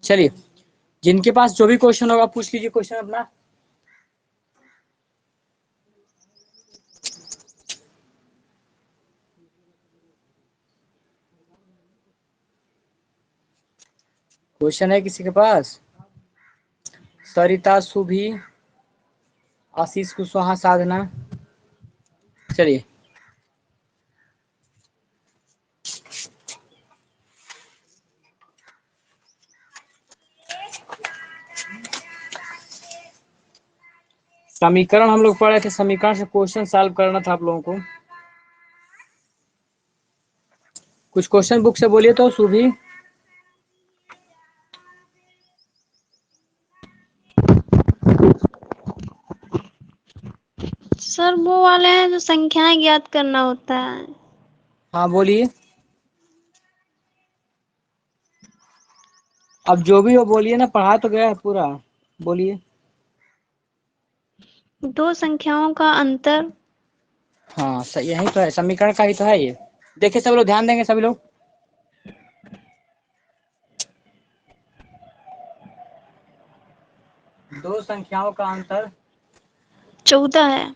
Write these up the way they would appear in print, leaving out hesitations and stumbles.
चलिए, जिनके पास जो भी क्वेश्चन होगा पूछ लीजिए क्वेश्चन अपना। क्वेश्चन है किसी के पास? सरिता, सुभी, आशीष कुशवाहा, साधना। चलिए, समीकरण हम लोग पढ़े थे, समीकरण से क्वेश्चन सॉल्व करना था आप लोगों को। कुछ क्वेश्चन बुक से बोलिए तो सुभी। सर वो वाले हैं जो संख्याएं ज्ञात करना होता है। हाँ बोलिए, अब जो भी हो बोलिए ना, पढ़ा तो गया है पूरा, बोलिए। दो संख्याओं का अंतर। हाँ सही, यही तो है, समीकरण का ही तो है ये। देखिए सब लोग ध्यान देंगे, सभी लोग। दो संख्याओं का अंतर 14 है।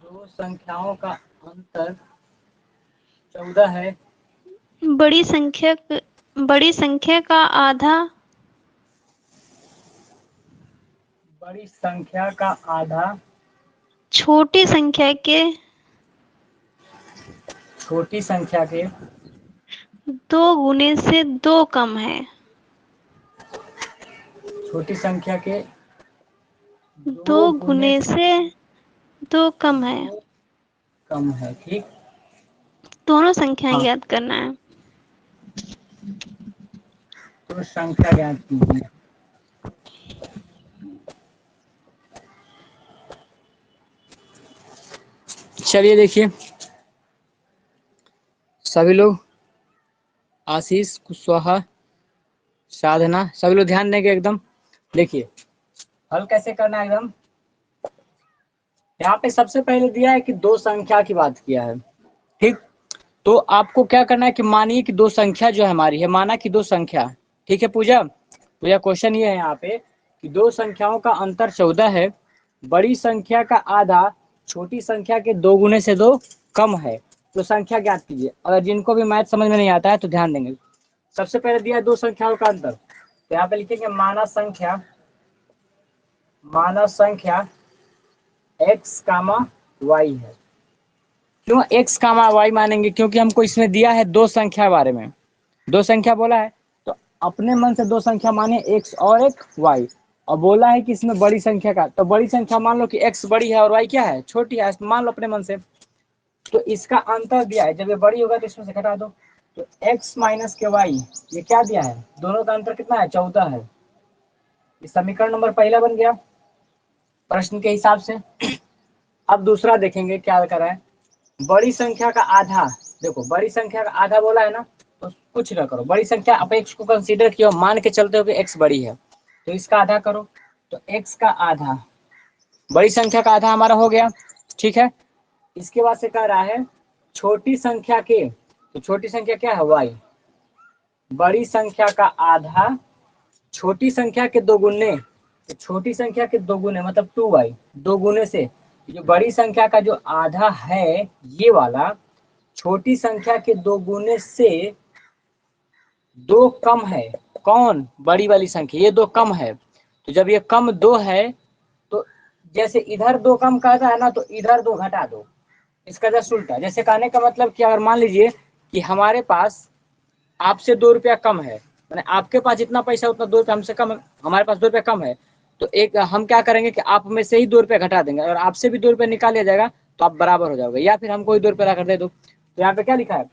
दो संख्याओं का अंतर 14 है। बड़ी संख्या का आधा बड़ी संख्या का आधा छोटी संख्या के छोटी संख्या के 2 गुने से 2 कम है। छोटी संख्या के 2 दो गुने गुने से 2 कम है। दो कम है, ठीक। दोनों संख्याएं हाँ, ज्ञात करना है। तो संख्या ज्ञात कीजिए। चलिए देखिए सभी लोग, आशीष कुशवाहा, साधना, सभी लोग ध्यान देंगे एकदम। देखिए हल कैसे करना है एकदम। यहाँ पे सबसे पहले दिया है कि दो संख्या की बात किया है, ठीक। तो आपको क्या करना है कि मानिए कि दो संख्या जो है हमारी है, माना कि दो संख्या, ठीक है पूजा। पूजा क्वेश्चन ये है यहाँ पे कि दो संख्याओं का अंतर 14 है, बड़ी संख्या का आधा छोटी संख्या के 2 गुने से 2 कम है, तो संख्या ज्ञात कीजिए। अगर जिनको भी मैथ समझ में नहीं आता है तो ध्यान देंगे। सबसे पहले दिया है दो संख्याओं का अंतर, तो यहाँ पे लिखेंगे माना संख्या x कामा y है। क्यों x कामा y मानेंगे? क्योंकि हमको इसमें दिया है दो संख्या बारे में, दो संख्या बोला है, तो अपने मन से दो संख्या माने x और एक y। और बोला है कि इसमें बड़ी संख्या का, तो बड़ी संख्या मान लो कि x बड़ी है और y क्या है, छोटी है, मान लो अपने मन से। तो इसका अंतर दिया है, जब ये बड़ी होगा तो इसमें से घटा दो, तो x माइनस के y, ये क्या दिया है, दोनों का अंतर कितना है, 14 है। ये समीकरण नंबर पहला बन गया प्रश्न के हिसाब से। अब दूसरा देखेंगे क्या करा है, बड़ी संख्या का आधा। देखो बड़ी संख्या का आधा बोला है ना, तो कुछ ना करो, बड़ी संख्या आप x को कंसीडर किया, मान के चलते हो कि x बड़ी है, तो इसका आधा करो, तो x का आधा, बड़ी संख्या का आधा हमारा हो गया, ठीक है। इसके बाद से कह रहा है छोटी संख्या के, तो छोटी संख्या क्या है, y। बड़ी संख्या का आधा छोटी संख्या के 2 गुने, तो छोटी संख्या के 2 गुने मतलब 2y, 2 गुने से जो बड़ी संख्या का जो आधा है ये वाला, छोटी संख्या के 2 गुने से 2 कम है। कौन, बड़ी वाली संख्या, ये 2 कम है। तो जब ये कम 2 है, तो जैसे इधर 2 कम कहता है ना, तो इधर 2 घटा दो, इसका जस्ट उल्टा। जैसे कहने का मतलब कि अगर मान लीजिए कि हमारे पास आपसे 2 रुपया कम है, मैंने आपके पास जितना पैसा उतना 2 रुपया हमसे कम है, हमारे पास 2 रुपया कम है, तो एक हम क्या करेंगे कि आप में से ही 2 रुपया घटा देंगे, और आपसे भी 2 रुपया निकाल लिया जाएगा, तो आप बराबर हो जाओगे, या फिर हमको ही 2 रुपया ला कर दे दो। तो यहाँ पे क्या लिखा है,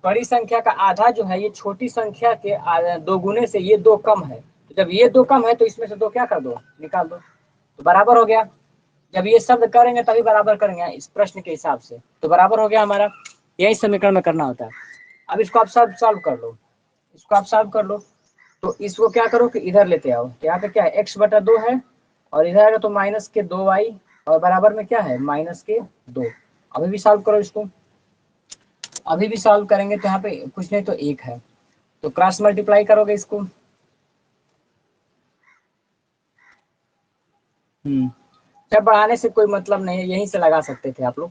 बड़ी संख्या का आधा जो है ये छोटी संख्या के 2 गुने से ये 2 कम है, तो जब ये 2 कम है तो इसमें से 2 क्या कर दो, निकाल दो, तो बराबर हो गया। जब ये शब्द करेंगे तभी बराबर करेंगे इस प्रश्न के हिसाब से, तो बराबर हो गया हमारा। यही समीकरण में करना होता है। अब इसको आप सब सॉल्व कर लो, इसको आप सॉल्व कर लो, तो इसको क्या करो कि इधर लेते आओ, यहाँ पे क्या है, x बटा 2 है, और इधर आएगा तो माइनस के 2y, और बराबर में क्या है, माइनस के 2। अभी भी सॉल्व करो इसको, अभी भी सॉल्व करेंगे तो यहाँ पे कुछ नहीं तो 1 है, तो क्रॉस मल्टीप्लाई करोगे इसको। जब बढ़ाने से कोई मतलब नहीं है, यहीं से लगा सकते थे आप लोग।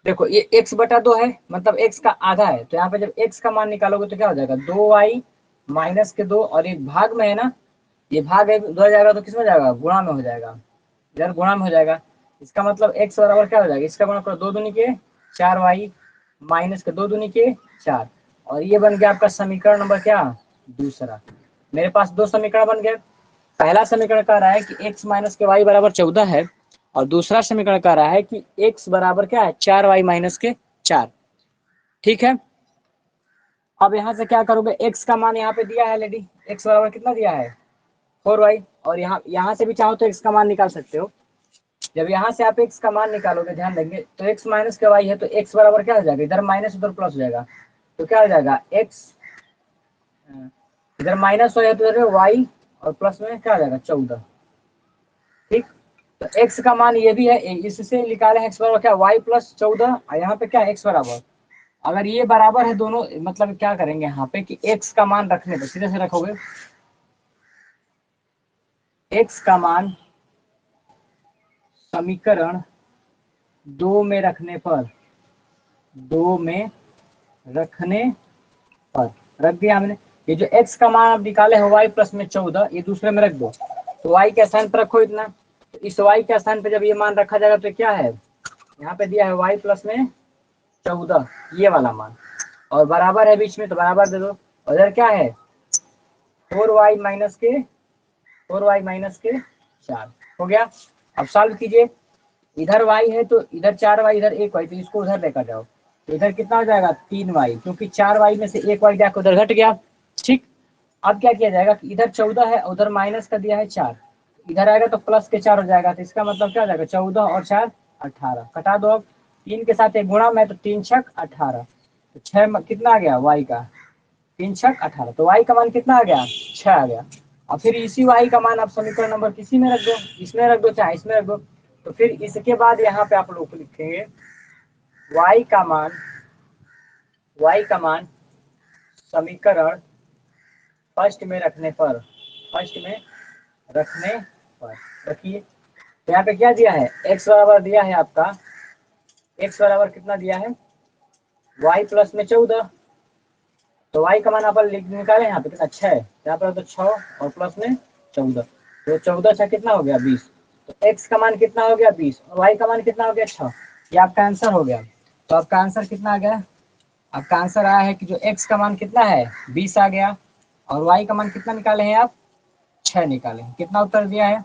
देखो ये x बटा 2 है, मतलब x का आधा है, तो यहाँ पे जब x का मान निकालोगे तो क्या हो जाएगा, 2y माइनस के 2, और एक भाग में है ना, ये भाग है उधर जाएगा तो किस में जाएगा, गुणा में हो जाएगा, इधर गुणा में हो जाएगा। इसका मतलब x बराबर क्या हो जाएगा, इसका गुणा करो 2 दूनी के 4y माइनस के 2 दूनी के 4, और ये बन गया आपका समीकरण नंबर क्या, दूसरा। मेरे पास दो समीकरण बन गए। पहला समीकरण कह रहा है कि x माइनस के y बराबर 14 है, और दूसरा समीकरण कह रहा है कि x बराबर क्या है, 4y माइनस के 4। ठीक है, अब यहाँ से क्या करोगे, x का मान यहाँ पे दिया है लेडी, x बराबर कितना दिया है 4y, और यहाँ से भी चाहो तो x का मान निकाल सकते हो। जब यहाँ से आप x का मान निकालोगे, ध्यान देंगे, तो x माइनस के y है, तो x बराबर क्या हो जाएगा, इधर माइनस उधर प्लस हो जाएगा, तो क्या हो जाएगा x, इधर माइनस हो है तो इधर y, और प्लस में क्या हो जाएगा 14। ठीक, तो x का मान ये भी है, इससे निकाले हैं x बराबर क्या, y प्लस 14, और यहाँ पे क्या है x बराबर, अगर ये बराबर है दोनों, मतलब क्या करेंगे यहाँ पे कि x का मान रखने पर सीधे से रखोगे, x का मान समीकरण 2 में रखने पर, 2 में रखने पर रख दिया हमने। ये जो x का मान आप निकाले हैं y प्लस में 14, ये दूसरे में रख दो, तो y के स्थान पर रखो इतना, तो इस y के स्थान पर जब ये मान रखा जाएगा तो क्या है, यहाँ पे दिया है y प्लस में 14, ये वाला मान, और बराबर है बीच में तो बराबर दे दो, और इधर क्या है 4y माइनस के 4 हो गया। अब सॉल्व कीजिए, इधर y है तो इधर 4y, इधर 1y, तो इसको उधर लेकर जाओ, तो इधर कितना हो जाएगा 3y, क्योंकि 4y में से 1y जाकर उधर घट गया। ठीक, अब क्या किया जाएगा कि इधर 14 है, उधर माइनस का दिया है 4, इधर आएगा तो प्लस के 4 हो जाएगा, तो इसका मतलब क्या हो जाएगा 14 और 4 18, कटा दो। अब 3 के साथ एक गुणा में, तो 3 छक 18, तो 6 कितना आ गया y का, 3 छक 18, तो y का मान कितना आ गया 6 आ गया। और फिर इसी y का मान आप समीकरण नंबर किसी में रख दो, इसमें रख दो चाहे इसमें रख दो, तो फिर इसके बाद यहाँ पे आप लोग लिखेंगे y का मान समीकरण फर्स्ट में रखने पर, रखिए। तो यहाँ पे क्या दिया है, x बराबर दिया है आपका, x बराबर कितना दिया है y प्लस में 14, तो y का मान आप निकाले यहाँ पे कितना 6, यहाँ पर तो 6 और प्लस में 14, तो 14 6 कितना हो गया 20, तो x का मान कितना हो गया 20, और y का मान कितना हो गया 6, ये आपका आंसर हो गया। तो आपका आंसर कितना आ गया, आपका आंसर आया है कि जो x का मान कितना है 20 आ गया, और y का मान कितना निकाले हैं आप 6 निकाले हैं। कितना उत्तर दिया है,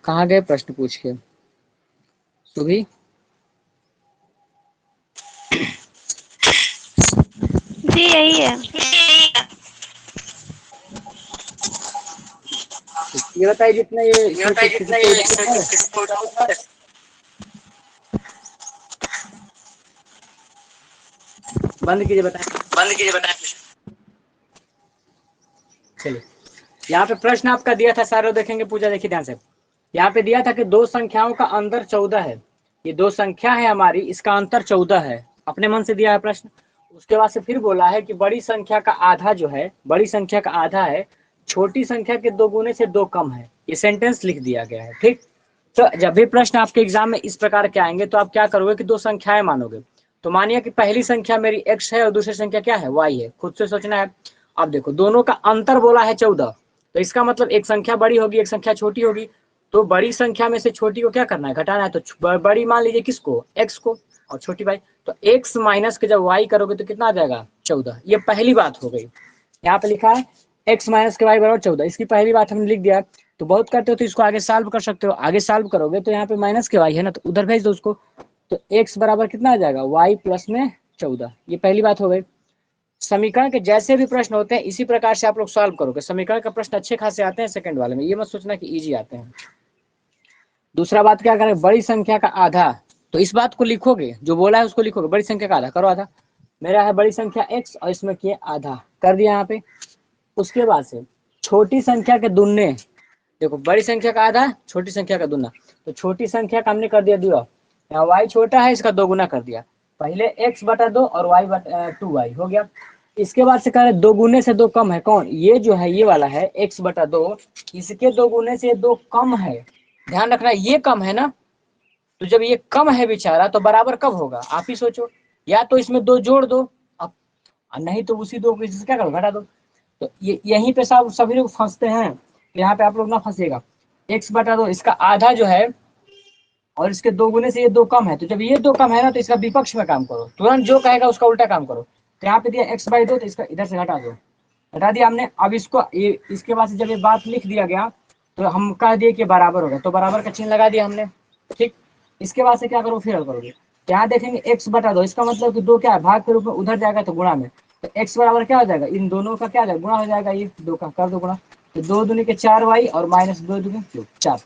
कहाँ गए प्रश्न पूछ के सुभी, जी यही है। ये बताइए जितना बंद कीजिए बताएं। चलिए, यहाँ पे प्रश्न आपका दिया था, सारे देखेंगे, पूजा देखिए ध्यान से, यहाँ पे दिया था कि दो संख्याओं का अंतर 14 है, ये दो संख्या है हमारी, इसका अंतर 14 है, अपने मन से दिया है प्रश्न। उसके बाद से फिर बोला है कि बड़ी संख्या का आधा जो है, बड़ी संख्या का आधा है, छोटी संख्या के 2 गुने से 2 कम है, ये सेंटेंस लिख दिया गया है। ठीक, तो जब भी प्रश्न आपके एग्जाम में इस प्रकार के आएंगे तो आप क्या करोगे कि दो संख्याएं मानोगे, तो मानिए कि पहली संख्या मेरी x है और दूसरी संख्या क्या है y है, खुद से सोचना है। अब देखो दोनों का अंतर बोला है 14, तो इसका मतलब एक संख्या बड़ी होगी एक संख्या छोटी होगी, तो बड़ी संख्या में से छोटी को क्या करना है, घटाना है, तो बड़ी मान लीजिए किसको, x को, और छोटी y, तो x माइनस के जब y करोगे तो कितना आ जाएगा 14, ये पहली बात हो गई। यहाँ पे लिखा है x माइनस के y बराबर 14, इसकी पहली बात हमने लिख दिया। तो बहुत करते हो तो इसको आगे सॉल्व कर सकते हो, आगे सॉल्व करोगे तो यहाँ पे माइनस के y है ना, तो उधर भेज दो उसको, तो x बराबर कितना आ जाएगा y प्लस में 14, ये पहली बात हो गई। समीकरण के जैसे भी प्रश्न होते हैं इसी प्रकार से आप लोग सॉल्व करोगे, समीकरण का प्रश्न अच्छे खासे आते हैं सेकंड वाले में, ये मत सोचना कि इजी आते हैं। दूसरा बात क्या करें, बड़ी संख्या का आधा, तो इस बात को लिखोगे, जो बोला है उसको लिखोगे, बड़ी संख्या का आधा करो, आधा मेरा है बड़ी संख्या x और इसमें किए आधा कर दिया यहाँ पे। उसके बाद से छोटी संख्या के दुन्ने, देखो बड़ी संख्या का आधा छोटी संख्या का दूना, तो छोटी संख्या का हमने कर दिया दिया, यहाँ y छोटा है इसका 2 गुना कर दिया, पहले x बटा 2 और y बटा 2y हो गया। इसके बाद से कह रहे 2 गुने से 2 कम है, कौन, ये जो है ये वाला है x बटा 2, इसके 2 गुने से 2 कम है, ध्यान रखना ये कम है ना, तो जब ये कम है बेचारा तो बराबर कब होगा आप ही सोचो, या तो इसमें 2 जोड़ दो अब, नहीं तो उसी 2 को इससे क्या करो घटा दो। तो ये यहीं पे सब सभी लोग फंसते हैं, तो यहाँ पे आप लोग ना फंसिएगा। x बटा 2 इसका आधा जो है और इसके 2 गुने से ये 2 कम है, तो जब ये 2 कम है ना तो इसका विपक्ष में काम करो, तुरंत जो कहेगा उसका उल्टा काम करो। तो यहाँ पे दिया x/2, तो इसका इधर से घटा दो, हटा दिया हमने। अब इसको ये इसके बाद से जब ये बात लिख दिया गया तो हम कह दिए कि बराबर हो गया, तो बराबर का चिन्ह लगा दिया हमने, ठीक। इसके बाद से क्या करो फिर हल करोगे, तो यहाँ देखेंगे x बटा 2, इसका मतलब कि 2 क्या है भाग के रूप में उधर जाएगा तो गुणा में, तो x बराबर क्या हो जाएगा, इन दोनों का क्या हो जाएगा गुणा हो जाएगा, ये 2 का कर दो गुणा, तो 2 दूनी के 4y और माइनस 2 दूनी 4,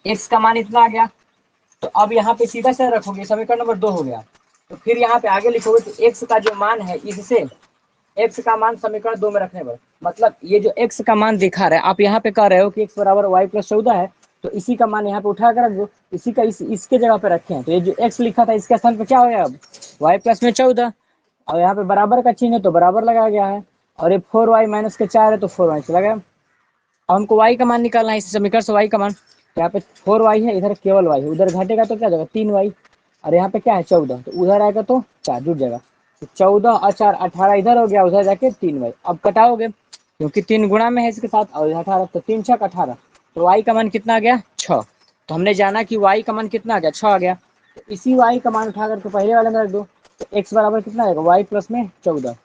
x का मान इतना आ गया। तो अब यहाँ पे सीधा से रखोगे, समीकरण नंबर 2 हो गया। तो फिर यहाँ पे आगे लिखोगे कि x का जो मान है इससे x का मान समीकरण 2 में रखने पर, मतलब ये जो x का मान दिखा रहा है, आप यहाँ पे कह रहे हो कि x बराबर y प्लस 14 है, तो इसी का मान यहाँ पे उठा कर रख दो, इसी का इसके जगह पे रखे हैं, तो ये जो x लिखा था इसके स्थान पे क्या हो गया अब y प्लस में 14, और यहाँ पे बराबर का चिन्ह है तो बराबर लगाया गया है, और ये 4y माइनस के 4 है तो 4y चला गया। अब हमको y का मान निकालना है, इस समीकरण से y का मान, यहाँ पे 4y है, इधर केवल y है, उधर घटेगा तो क्या जाएगा 3y, और यहाँ पे क्या है 14, तो उधर आएगा तो 4 जुट जाएगा, तो 14 और 4 18 इधर हो गया, उधर जाके 3y, अब कटाओगे क्योंकि 3 गुणा में है इसके साथ, और 18, तो 3 छक 18, तो y का मान कितना आ गया 6, तो हमने जाना कि y का मान कितना आ गया 6 आ गया, तो इसी y का मान उठा करके पहले वाले में रख दो, तो x बराबर कितना आएगा y प्लस में 14,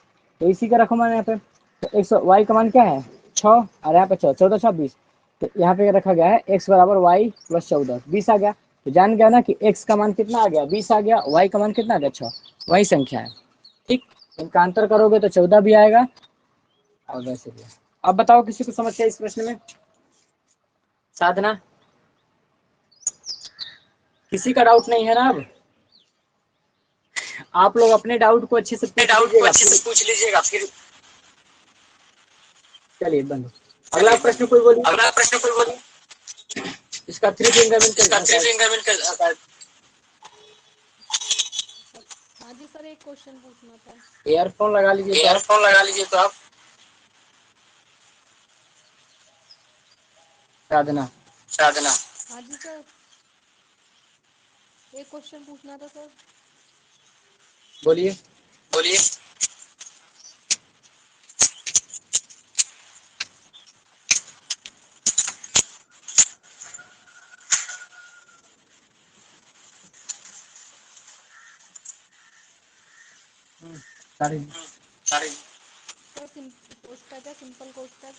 तो इसी का रखो मैंने यहाँ पे, तो x y का मान क्या है 6, और यहाँ पे 6 14 26, तो यहाँ पे रखा गया है x बराबर y प्लस 14 20 आ गया, तो जान गया ना कि x का मान कितना आ गया 20 आ गया, y का मान कितना आ गया 6, वही संख्या है, ठीक। इनका अंतर करोगे तो 14 भी आएगा और वैसे भी। अब बताओ किसी को समस्या इस प्रश्न में, साधना, किसी का डाउट नहीं है ना, अब आप लोग अपने डाउट को अच्छे से पूछ लीजिएगा फिर चलिए बंद। अगला प्रश्न कोई बोलिए, इसका 3 फिंगर कर हाँ जी सर, एक क्वेश्चन पूछना था। ईयरफोन लगा लीजिए तो आप साधना। हाँ जी सर, एक क्वेश्चन पूछना था सर। बोलिए। सारी सर कोष्टक है, सिंपल कोष्टक।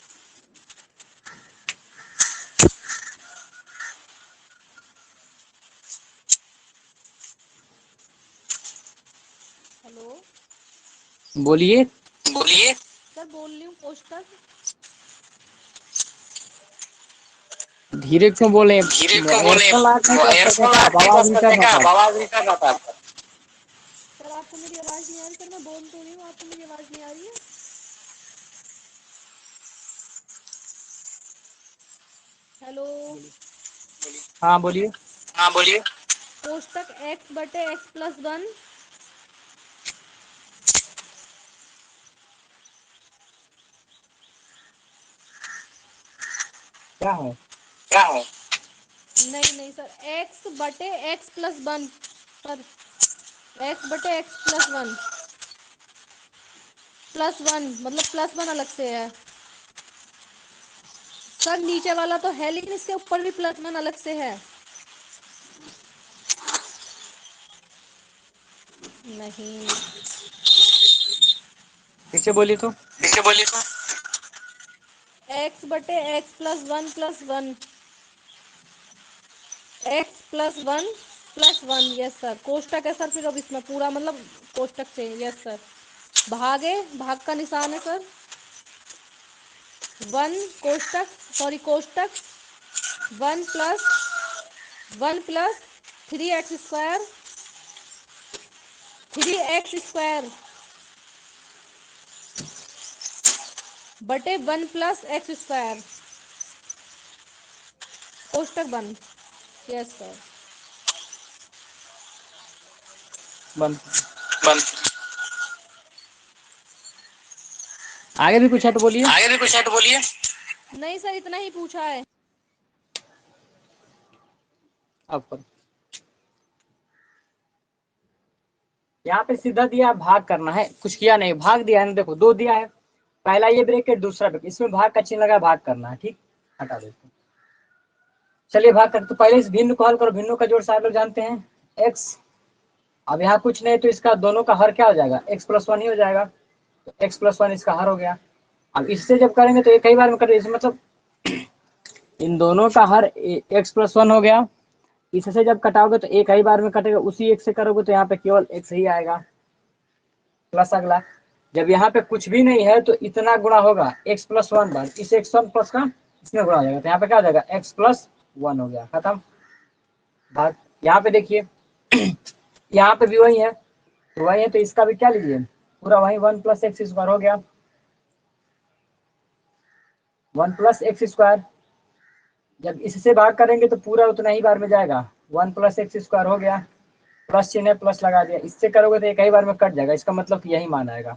हेलो बोलिए। सर, बोल रही हूँ कोष्टक। धीरे क्यों बोले, ईयरफोन आवाज नहीं कर रहा था। सर आपको मेरी आवाज नहीं आ रही? सर मैं बोल तो रही हूँ, आपको मेरी आवाज नहीं आ रही है? हेलो हाँ बोलिए। कोष्टक x बटे x प्लस 1 क्या है नहीं सर, x बटे x प्लस 1 सर, x बटे x प्लस वन मतलब प्लस 1 अलग से है सर, नीचे वाला तो है लेकिन इसके ऊपर भी प्लस 1 अलग से है। नहीं पीछे बोलिए तो। x बटे x plus 1 x plus one yes sir, कोष्टक है सर, फिर अब इसमें पूरा मतलब कोष्टक से यस सर, भाग का निशान है सर, कोष्टक 1 प्लस 3x स्क्वायर बटे 1 प्लस x स्क्वायर कोष्टक बंद। Yes sir. बंद। बंद। आगे भी कुछ है तो बोलिए। आगे भी कुछ है तो बोलिए। नहीं सर, इतना ही पूछा है। अब करो। यहाँ पे सीधा दिया है, भाग करना है, कुछ किया नहीं, भाग दिया है ना, देखो 2 दिया है, पहला ये ब्रैकेट दूसरा ब्रैकेट, इसमें भाग का चिन्ह लगा, भाग करना है, ठीक, हटा देते हैं। चलिए भाग कर, तो पहले इस भिन्न को हल करो, भिन्नों का जोड़ सारे लोग जानते हैं x। अब यहाँ कुछ नहीं तो इसका दोनों का हर क्या हो जाएगा, x+1 ही हो जाएगा, तो x+1 इसका हर हो गया। अब इससे जब करेंगे तो एक ही बार में करेंगे, इसमें मतलब इन दोनों का हर x+1 हो गया, इससे जब कटाओगे तो एक ही बार में कटेगा, उसी एक से करोगे तो यहाँ पे केवल x ही आएगा, प्लस अगला जब यहाँ पे कुछ भी नहीं है तो इतना गुणा होगा x+1 बार, इस x1+ का इसमें गुणा हो जाएगा, तो यहाँ पे क्या हो जाएगा x+1 हो गया, खत्म बात। यहाँ पे देखिए यहाँ पे भी वही है, तो वही है तो इसका भी क्या लीजिए, पूरा वही 1+x² हो गया, 1+x²। जब इससे भाग करेंगे तो पूरा उतना ही बार में जाएगा, 1+x² हो गया, प्लस चिन्ह प्लस लगा दिया, इससे करोगे तो एक ही बार में कट जाएगा, इसका मतलब यही मान आएगा,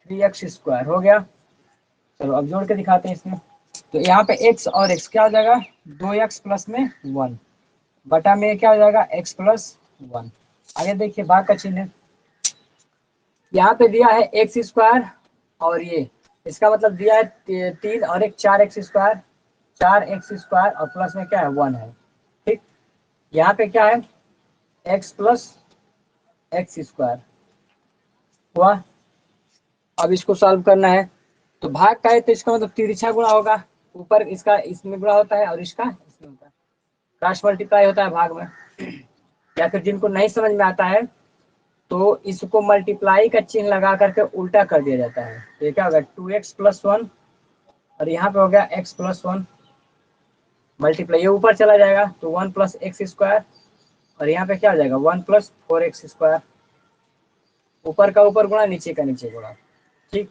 3x² हो गया। चलो अब जोड़ के दिखाते हैं इसमें, तो यहाँ पे x और x क्या हो जाएगा, 2x प्लस में 1 बटा में क्या हो जाएगा x+1। आगे देखिए भाग का चिन्ह, यहाँ पे दिया है x² और ये इसका मतलब दिया है 3 और एक 4x², 4x² और प्लस में क्या है 1 है, ठीक। यहाँ पे क्या है x+x² हुआ। अब इसको सॉल्व करना है, तो भाग का है तो इसका मतलब तिरछा गुणा होगा, ऊपर इसका इसमें गुणा होता है और इसका इसमें होता है, क्रॉस मल्टीप्लाई होता है भाग में। या फिर जिनको नहीं समझ में आता है तो इसको मल्टीप्लाई का चिन्ह लगा करके उल्टा कर दिया जाता है, तो ये क्या होगा 2x+1 और यहाँ पे हो गया x+1 मल्टीप्लाई, ये ऊपर चला जाएगा तो 1+x² और यहाँ पे क्या हो जाएगा 1+4x², ऊपर का ऊपर गुणा, नीचे का नीचे गुणा, ठीक।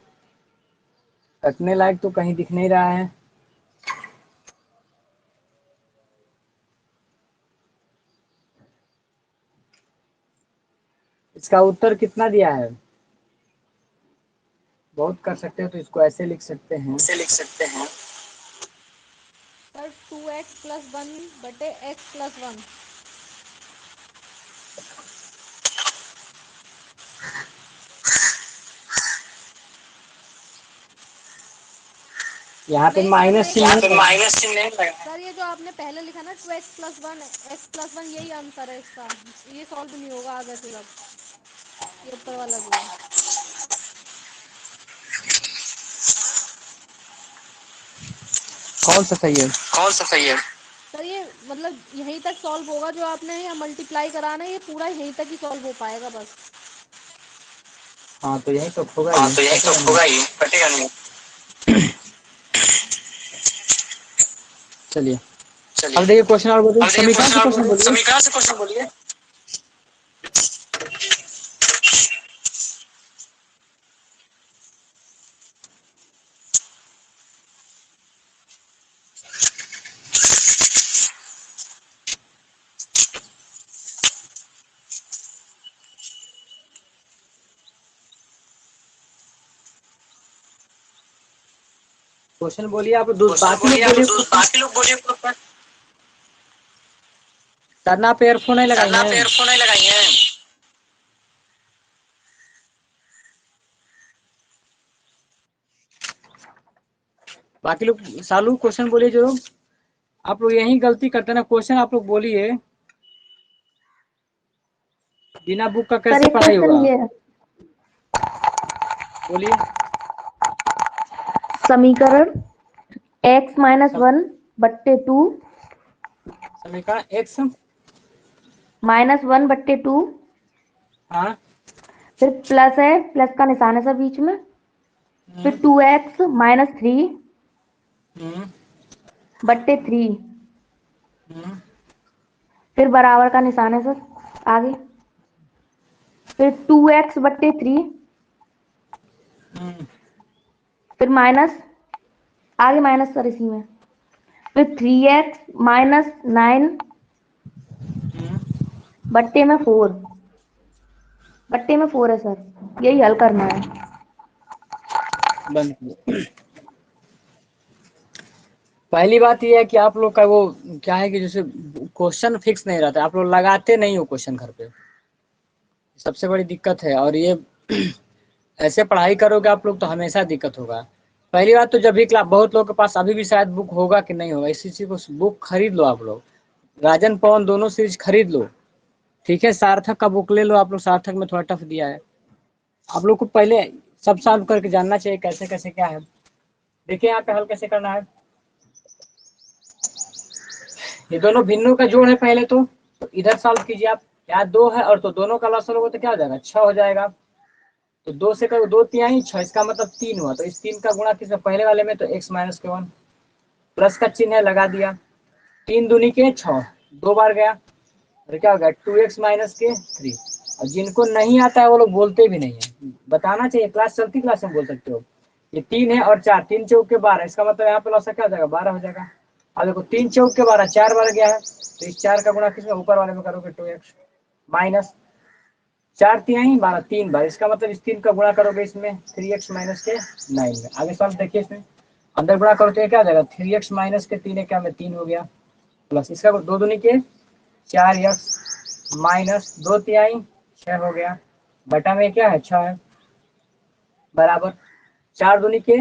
कटने लायक तो कहीं दिख नहीं रहा है, इसका उत्तर कितना दिया है, बहुत कर सकते हो तो इसको ऐसे लिख सकते हैं, ऐसे लिख सकते हैं सर, 2x+1 बटे x+1। यहाँ पे नहीं सर, माइनस नहीं, चिन्ह यहाँ नहीं पे लगा। माइनस चिन्ह नहीं लगा सर, ये जो आपने पहले लिखा ना 2x+1 x+1 यही आंसर है इसका, ये सॉल्व नहीं होगा आगे फिर, अब ये ऊपर वाला जो है। कौन सा सही है, कौन सा सही है सर, ये मतलब यहीं तक सॉल्व होगा, जो आपने यहाँ मल्टीप्लाई कराना है ये पूरा यहीं तक ही सॉल्व हो पाएगा बस। हाँ तो यही तो होगा हाँ ही, तो यही तो कटेगा नहीं। होगा ही, कटेगा नहीं। चलिए चलिए अब देखिए क्वेश्चन और बोलिए, अब देखिए समीकरण क्वेश्चन से और क्वेश्चन बोलिए, बोलिए। समीकरण से क्वेश्चन बोलिए। क्वेश्चन बोलिए आप, क्वेश्चन बाकी लोग बोलिए, आप बोलिए। बाकी लोग बोलिए। सरना पे एयरफोन नहीं लगाई सरना हैं, पे एयरफोन नहीं लगाई हैं। बाकी लोग सालू क्वेश्चन बोलिए, जो आप लोग यही गलती करते हैं ना, क्वेश्चन आप लोग बोलिए, बिना बुक का सर कैसे एक पढ़ाई क्वेश्चन होगा, ये है, बोलिए। समीकरण x-1/2 समीकरण x, -1/2, हाँ, फिर प्लस है, प्लस का निशान है सर बीच में, फिर 2x-3/3, हम्म, फिर बराबर का निशान है सर आगे, फिर 2x/3, हम्म, फिर माइनस, आगे माइनस सर इसी में, फिर 3x माइनस 9 बट्टे में 4, बट्टे में 4 है सर, यही हल करना है। बंद कीजिए। पहली बात ये है कि आप लोग का वो क्या है कि जैसे क्वेश्चन फिक्स नहीं रहता, आप लोग लगाते नहीं हो क्वेश्चन घर पे, सबसे बड़ी दिक्कत है। और ये ऐसे पढ़ाई करोगे आप लोग तो हमेशा दिक्कत होगा। पहली बात तो जब भी क्लास, बहुत लोगों के पास अभी भी शायद बुक होगा कि नहीं होगा, इसी चीज को बुक खरीद लो आप लोग, राजन पवन दोनों सीरीज खरीद लो। ठीक है, सार्थक का बुक ले लो आप लोग, सार्थक में थोड़ा टफ दिया है, आप लोग को पहले सब सॉल्व करके जानना चाहिए कैसे कैसे क्या है। देखिए यहाँ पे हल कैसे करना है, ये दोनों भिन्नों का जोड़ है पहले तो इधर सॉल्व कीजिए आप। यहाँ 2 है और तो दोनों का लॉस होगा तो क्या हो जाएगा, 6 हो जाएगा। तो 2 से करो 2 तिहाई 6, इसका मतलब 3 हुआ। तो इस 3 का गुणा किससे, पहले वाले में, तो x माइनस के 1, प्लस का चिन्ह है लगा दिया। 3 दूनी के 6, 2 बार गया, और क्या हो गया 2x माइनस के 3। और जिनको नहीं आता है वो लोग बोलते भी नहीं है, बताना चाहिए, क्लास चलती क्लास में बोल सकते हो। ये 3 है और 4, 3 चौक के 12, इसका मतलब यहाँ पे लॉस क्या हो जाएगा, 12 हो जाएगा। अब देखो 3 चौक के 12, 4 बार गया है, तो इस 4 का गुणा किसमें, ऊपर वाले में करोगे 2x माइनस 4 तिहाई 12, 3 बार, इसका मतलब इस 3 का गुणा करोगे इसमें 3x माइनस के 9 में। आगे सॉल्व देखिए, इसमें अंदर गुणा करो तो ये क्या हो जाएगा, 3x माइनस के 3 क्या में 3 हो गया, प्लस इसका 2 दूनी के 4x माइनस 2 तिहाई 6 हो गया, बटा में क्या है 6 है, बराबर 4 दूनी के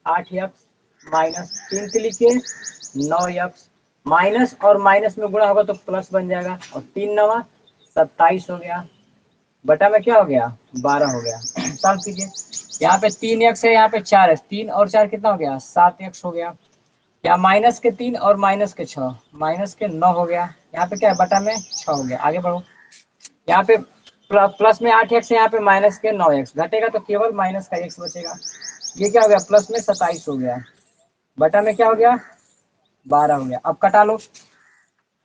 8x माइनस 3 तिली के 9x, माइनस और माइनस में गुणा होगा तो प्लस बन जाएगा, और 3 नवा 27 हो गया, बटा में क्या हो गया 12 हो गया। सॉल्व कीजिए, यहाँ पे 3x है, यहाँ पे 4x, 3 और 4 कितना हो गया 7x हो गया, यहाँ माइनस के 3 और माइनस के 6, माइनस के 9 हो गया, यहाँ पे क्या है बटा में 6 हो गया। आगे बढ़ो, यहाँ पे प्लस में 8x है, यहाँ पे माइनस के 9x, घटेगा तो केवल माइनस का x बचेगा, ये क्या हो गया प्लस में 27 हो गया, बटा में क्या हो गया 12 हो गया। अब कटा लो,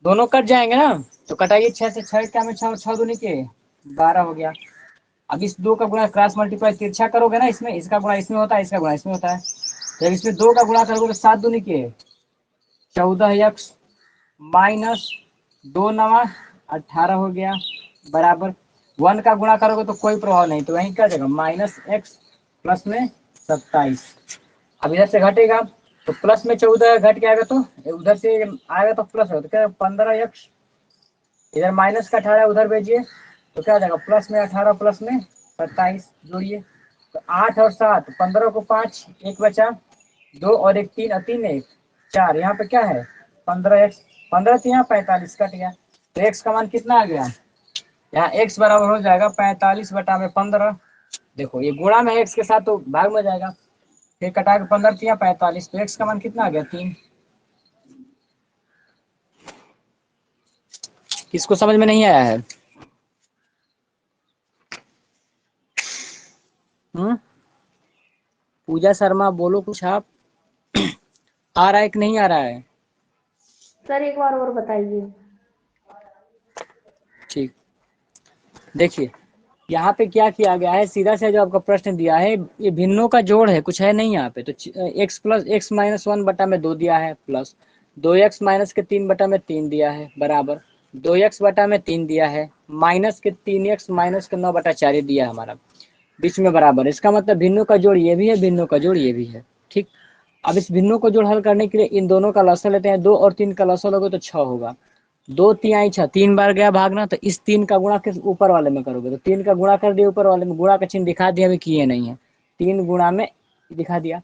दोनों कट जाएंगे ना, तो कटाइए 6 से 6 क्या में 6, 6 दूनी के 12 हो गया। अब इस 2 का गुणा क्रॉस मल्टीप्लाई तिरछा करोगे ना, इसमें इसका गुणा इसमें होता है, इसका गुणा इसमें होता है, जब इसमें 2 का गुणा करोगे तो 7 दूनी के 14x माइनस 2 नवा 18 हो गया, बराबर 1 का गुणा करोगे तो कोई प्रभाव नहीं, तो वहीं क्या जाएगा माइनस x प्लस में 27। अब इधर से घटेगा तो प्लस में 14 घट के आएगा, तो उधर से आएगा तो प्लस होगा, तो क्या 15x, इधर माइनस का 18 उधर भेजिए तो क्या हो जाएगा प्लस में 18 प्लस में 27 जोड़िए, तो 8 और 7, 15 को 5, 1 बचा, 2 और 1 3, और 3 1 4, यहाँ पे क्या है 15x, 15 तो यहाँ 45 कट गया, तो x का मान कितना आ गया, यहाँ x बराबर हो जाएगा 45 बटा में 15। देखो ये गुणा में x के साथ तो भाग में जाएगा, फिर कटा के 15 तो यहाँ 45, तो x का मान कितना आ गया 3। किसको समझ में नहीं आया है, पूजा शर्मा बोलो कुछ आप, आ रहा है कि नहीं आ रहा है, सर एक बार और बताइए। ठीक, देखिए यहाँ पे क्या किया गया है, सीधा से जो आपका प्रश्न दिया है ये भिन्नों का जोड़ है, कुछ है नहीं यहाँ पे, तो x प्लस x माइनस 1 बटा में 2 दिया है, प्लस 2x माइनस के 3 बटा में 3 दिया है, बराबर 2x बटा में 3 दिया है, माइनस के 3x माइनस के 9 बटा 4 दिया है हमारा, बीच में बराबर, इसका मतलब भिन्नों का जोड़ ये भी है, भिन्नों का जोड़ ये भी है। ठीक, अब इस भिन्नों को जोड़ हल करने के लिए इन दोनों का लॉसा लेते हैं, 2 और 3 का लॉसा लोगे तो 6 होगा, 2 तिहाई 6, 3 बार गया भागना, तो इस 3 का गुणा किस ऊपर वाले में करोगे, तो 3 का गुणा कर दिया ऊपर वाले में, गुणा का चिन्ह दिखा दिया, अभी किए नहीं है, 3 गुणा में दिखा दिया,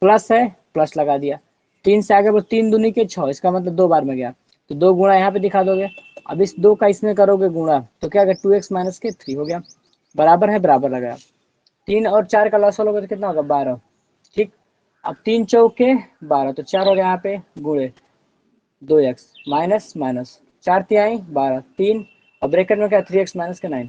प्लस है प्लस लगा दिया, 3 से आगे 3 दूनी के 6, इसका मतलब 2 बार में गया, तो 2 गुणा यहाँ पे दिखा दोगे। अब इस 2 का इसमें करोगे गुणा तो क्या 2x माइनस के 3 हो गया, बराबर है बराबर लगाया, 3 और 4 का लॉस होगा तो कितना होगा 12। ठीक, अब 3 चौके 12, तो 4 हो गया यहाँ पे गुणे 2x माइनस माइनस 4 तिहाई 12 3, और ब्रैकेट में क्या 3x माइनस के 9।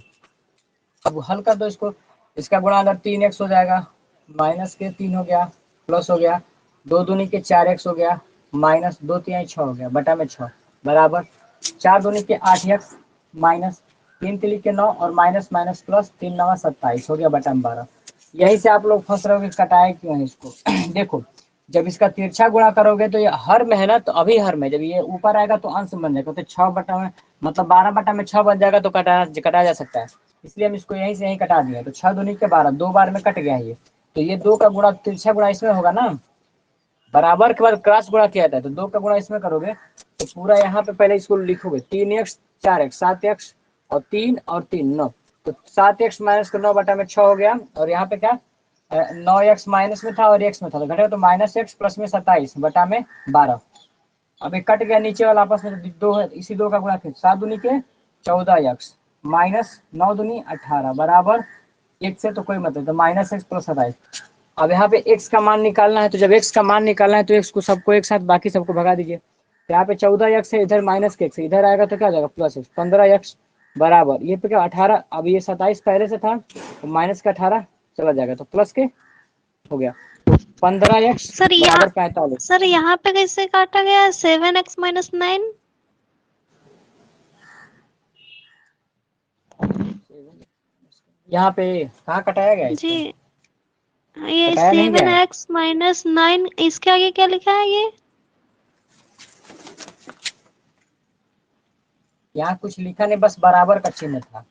अब हल कर दो इसको, इसका गुणा अगर 3x हो जाएगा, माइनस के 3 हो गया, प्लस हो गया 2 दूनी के 4x हो गया, माइनस 2 तिहाई 6 हो गया, बटा में 6, बराबर 4 दूनी के 8x माइनस 3 तिली के 9, और माइनस माइनस प्लस 3 नवा 27 हो गया, बटा में 12। यही से आप लोग फंस रहे हो कि कटाए क्यों है इसको। देखो जब इसका तिरछा गुणा करोगे तो ये हर में है ना, तो अभी हर में जब ये ऊपर आएगा तो अंश बन जाएगा, तो 6 बटा में मतलब 12 बटा में 6 बन जाएगा, तो कटा जा सकता है, इसलिए हम इसको यहीं से यहीं कटा दिया, तो 6 दूनी के 12, 2 बार में कट गया ये। तो ये 2 का गुणा तिरछा गुणा इसमें होगा ना, बराबर के बाद क्रॉस गुणा किया जाता है, तो 2 का गुणा इसमें करोगे तो पूरा यहाँ पे पहले इसको लिखोगे 3x 4x 7x और 3 और 3 9, तो 7x माइनस का 9 बटा में 6 हो गया, और यहाँ पे क्या 9x माइनस में था और x में था, तो घटेगा तो -x प्लस में 27 बटा में 12। अब ये कट गया नीचे वाला आपस में, तो 2 है, इसी 2 का गुणा फिर 7 दूनी के 14x माइनस 9 दूनी 18 बराबर 1 से तो कोई मतलब, तो -x प्लस 27। अब यहाँ पे x का मान निकालना है, तो जब x का मान निकालना है तो x को सबको एक साथ बाकी सबको भगा दीजिए, तो यहाँ पे 14x है, इधर -x इधर आएगा तो क्या हो जाएगा +x 15x बराबर ये पे क्या 18, अब ये 27 पहले से था तो माइनस का 18 चला जाएगा, तो प्लस के हो गया, तो 15x बराबर 45। सर यहाँ पे कैसे काटा गया 7x-9? यहाँ पे कहाँ कटाया गया जी इसको, ये कटाया नहीं गया है। 7x-9 इसके आगे क्या लिखा है ये? यहाँ कुछ लिखा नहीं, बस बराबर का चिन्ह था,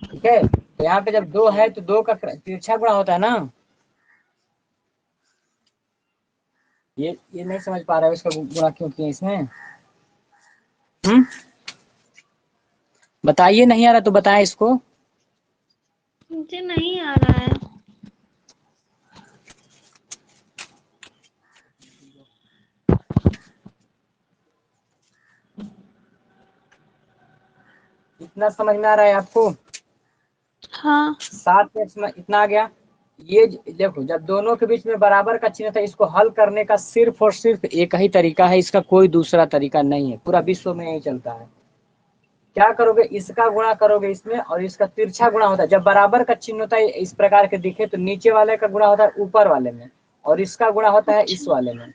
ठीक है, तो यहाँ पे जब 2 है तो 2 का तिरछा गुणा होता है ना, ये नहीं समझ पा रहे हो इसका गुणा क्यों किया इसमें, बताइए, नहीं आ रहा तो बताएं इसको। मुझे नहीं आ रहा है। इतना समझ में आ रहा है आपको? हाँ 7x में इतना आ गया, ये देखो जब दोनों के बीच में बराबर का चिन्ह था, इसको हल करने का सिर्फ और सिर्फ एक ही तरीका है, इसका कोई दूसरा तरीका नहीं है, पूरा विश्व में यही चलता है। क्या करोगे, इसका गुणा करोगे इसमें, और इसका तिरछा गुणा होता है, जब बराबर का चिन्ह होता है इस प्रकार के दिखे तो नीचे वाले का गुणा होता है ऊपर वाले में, और इसका गुणा होता है इस वाले में,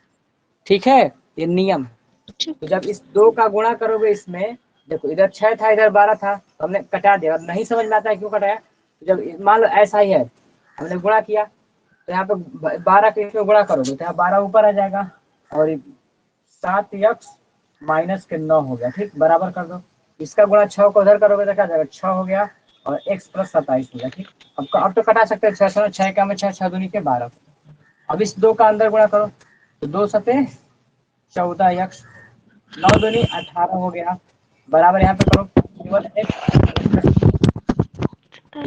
ठीक है, ये नियम है। तो जब इस 2 का गुणा करोगे इसमें, देखो इधर 6 था इधर 12 था, तो हमने कटा दिया, अब नहीं समझ में आता है क्यों कटाया, तो जब मान लो ऐसा ही है, हमने गुणा किया तो यहाँ पे 12 के इसमें गुणा करोगे तो यहाँ 12 ऊपर आ जाएगा, और 7x माइनस के 9 हो गया, ठीक, बराबर कर दो, इसका गुणा 6 को उधर करोगे तो क्या जाएगा 6 हो गया, और x प्लस 27 हो गया, ठीक। अब तो कटा सकते हैं, 6 का में 6 6 दूनी के 12, अब इस 2 का अंदर गुणा करो तो 2 सते 14x 9 दूनी 18 हो गया, बराबर यहाँ पे करो केवल x,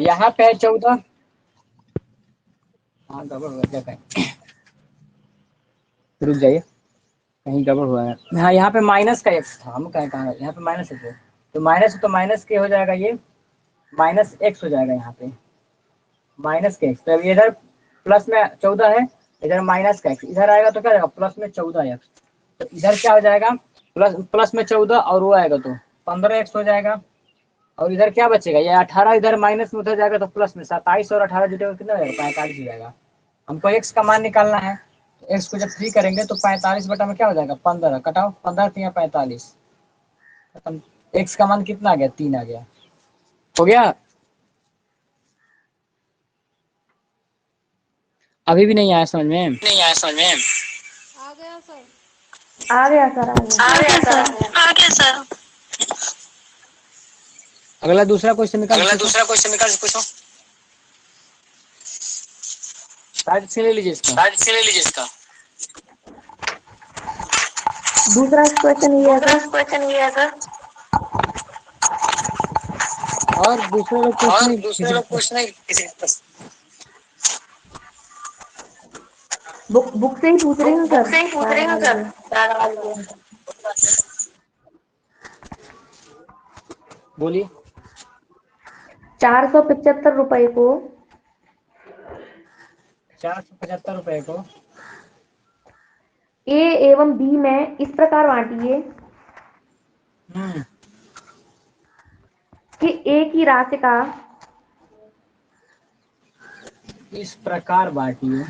यहाँ पे है 14, हाँ गड़बड़ हो गया कहीं, रुक जाइए कहीं गड़बड़ हुआ है, हाँ यहाँ पे माइनस का x था, हम कहें कहाँ यहाँ पे माइनस है, तो माइनस के हो जाएगा, ये माइनस x हो जाएगा, यहाँ पे माइनस के x, तो इधर प्लस में 14 है, इधर माइनस का x, इधर आएगा तो क्या जाएगा प्लस में 14x, तो इधर क्या हो जाएगा प्लस में 14 और वो आएगा तो 15x हो जाएगा, और इधर क्या बचेगा, ये 18 इधर माइनस में उधर जाएगा तो प्लस में 27 और 18 जुटेगा कितना हो जाएगा 45 हो जाएगा। हमको x का मान निकालना है, तो x को जब 3 करेंगे तो 45 बटा में क्या हो जाएगा 15, कटाओ 15 3 45, खत्म, x का मान कितना आ गया 3 आ गया, हो गया। अभी भी नहीं आया समझ में? आ गया सर। आ गया सर, आ गया। आ गया सर। अगला दूसरा क्वेश्चन निकाल पूछो, शायद से ले लीजिए इसका। दूसरा क्वेश्चन ये है सर, और दूसरे लोग पूछ नहीं किसी बुक से ही पूछ रही हूँ सर। बोलिए। 475 रुपए को 475 रुपए को ए एवं बी में इस प्रकार बांटिए कि ए की राशि का इस प्रकार बांटिए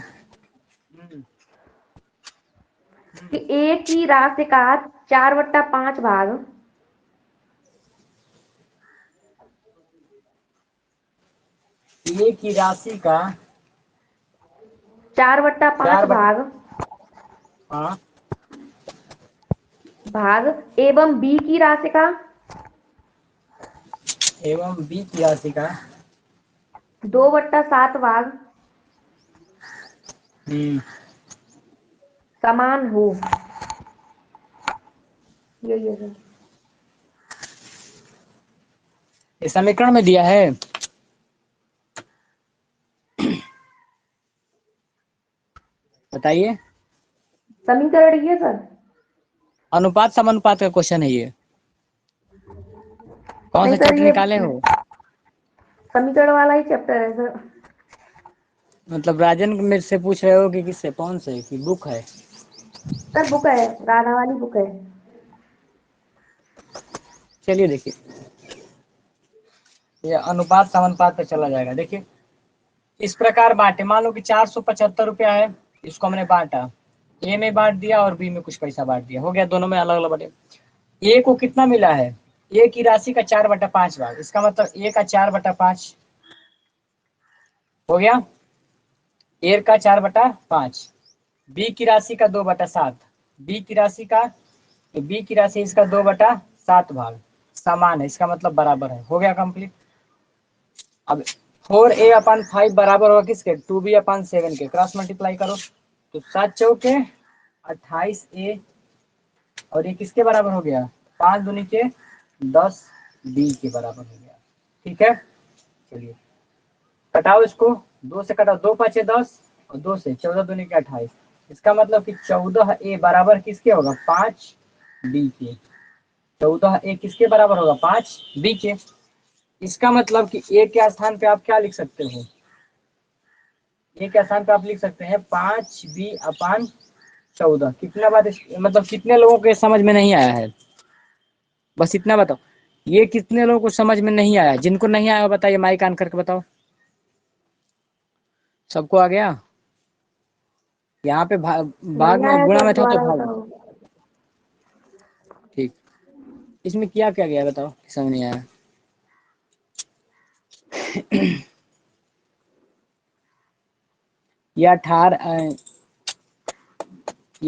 कि ए की राशि का 4/5 भाग ए की राशि का 4/5 भाग हाँ, भाग एवं बी की राशि का एवं बी की राशि का 2/7 भाग हम्म, समान हो। यही है सर। ये समीकरण में दिया है। बताइए। समीकरण ये सर। अनुपात समानुपात का क्वेश्चन है ये। कौन नहीं सा सर, चैप्टर ये निकाले हो? समीकरण वाला ही चैप्टर है सर। मतलब राजन में से पूछ रहे हो कि किससे, कौन से की बुक है? सर बुक है, राधा वाली बुक है। चलिए देखिए, ये अनुपात समानुपात पे चला जाएगा। देखिए इस प्रकार बांटे, मान लो कि 475 रुपया है, इसको हमने बांटा, ए में बांट दिया और बी में कुछ पैसा बांट दिया, हो गया, दोनों में अलग अलग बांटे। ए को कितना मिला है? ए की राशि का 4/5 भाग, इसका मतलब ए का 4/5 हो गया, ए का 4/5। बी की राशि का 2/7, बी की राशि का, तो बी की राशि इसका 2/7 भाग, समान है, इसका मतलब बराबर है, हो गया कंप्लीट। अब 4a/5 बराबर होगा किसके? 2b/7 के, क्रॉस मल्टीप्लाई करो तो 7 चौके 28a, और ये किसके बराबर हो गया? 5 दूनी के 10 b के बराबर हो गया। ठीक है, चलिए कटाओ इसको, 2 से कटाओ, 2 5 10 और 2 से 14 दूनी के 28, इसका मतलब कि 14a बराबर किसके होगा? 5b के। 14a किसके बराबर होगा? 5b के। इसका मतलब कि ए के स्थान पे आप क्या लिख सकते हो? ए के स्थान पे आप लिख सकते हैं 5b/14। कितना बात मतलब कितने लोगों के समझ में नहीं आया है? बस इतना बताओ, ये कितने लोगों को समझ में नहीं आया? जिनको नहीं आया बताइए, माइक ऑन करके बताओ। सबको आ गया? यहाँ पे भाग नहीं में आया गुणा सर, में था तो दोबारा भाग। बताओ। ठीक, इसमें क्या क्या गया बताओ, समझ नहीं आया। यह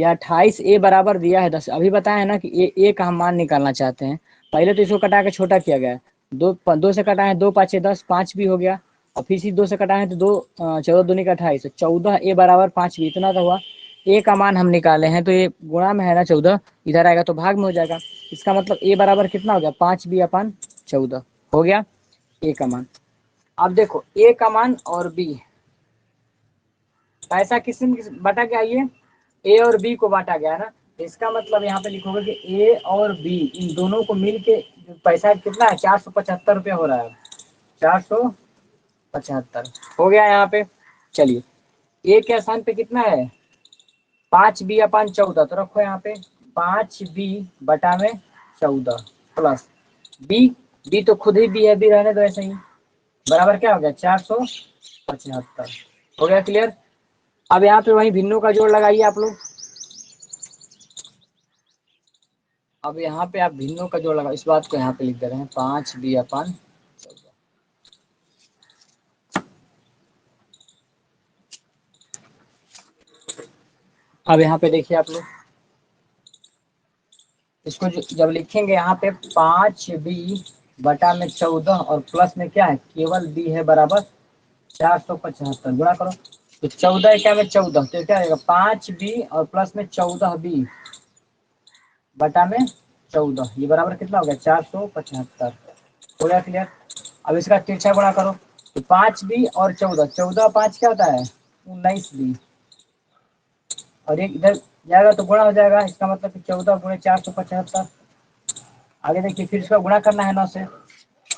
28a बराबर दिया है 10। अभी बताया है ना कि ए का हम मान निकालना चाहते हैं। पहले तो इसको कटा के छोटा किया गया है, दो से कटा है, 2 5 10, 5 भी हो गया, और फिर से 2 से कटा है तो 2 14 दूनी का 28, 14a बराबर 5 भी, इतना तो हुआ। ए का मान हम निकाले हैं तो ये गुणा में है ना 14, इधर आएगा तो भाग में हो जाएगा। इसका मतलब ए बराबर कितना हो गया? 5b/14 हो गया ए का मान। अब देखो ए का मान और बी, पैसा किस बांटा गया? ये ए और बी को बांटा गया है ना, तो इसका मतलब यहाँ पे लिखोगे कि ए और बी इन दोनों को मिल के पैसा कितना है? 475 रुपया हो रहा है, 475 हो गया यहाँ पे। चलिए ए के स्थान पे कितना है? 5b/14, तो रखो यहाँ पे 5b/14 प्लस बी, बी तो खुद ही बी है, बी रहने दो ऐसे ही, बराबर क्या हो गया? 475 हो गया। क्लियर? अब यहाँ पे वही भिन्नों का जोड़ लगाइए आप लोग। अब यहाँ पे आप भिन्नों का जोड़ लगा, इस बात को यहाँ पे लिख दे रहे हैं 5b/14। अब यहाँ पे देखिए आप लोग, इसको जब लिखेंगे यहाँ पे 5b/14 और प्लस में क्या है? केवल b है, बराबर 475, गुणा करो तो 14 क्या में 14, तो क्या आएगा? 5b और प्लस में 14b/14, ये बराबर कितना हो गया? 475 हो गया। क्लियर? अब इसका तिरछा गुणा करो तो 5b और 14, 14 5 क्या होता है? 19b, और एक इधर जाएगा तो गुणा हो जाएगा, इसका मतलब कि 14 गुणे 475। आगे देखिए, फिर इसका गुणा करना है 9 से,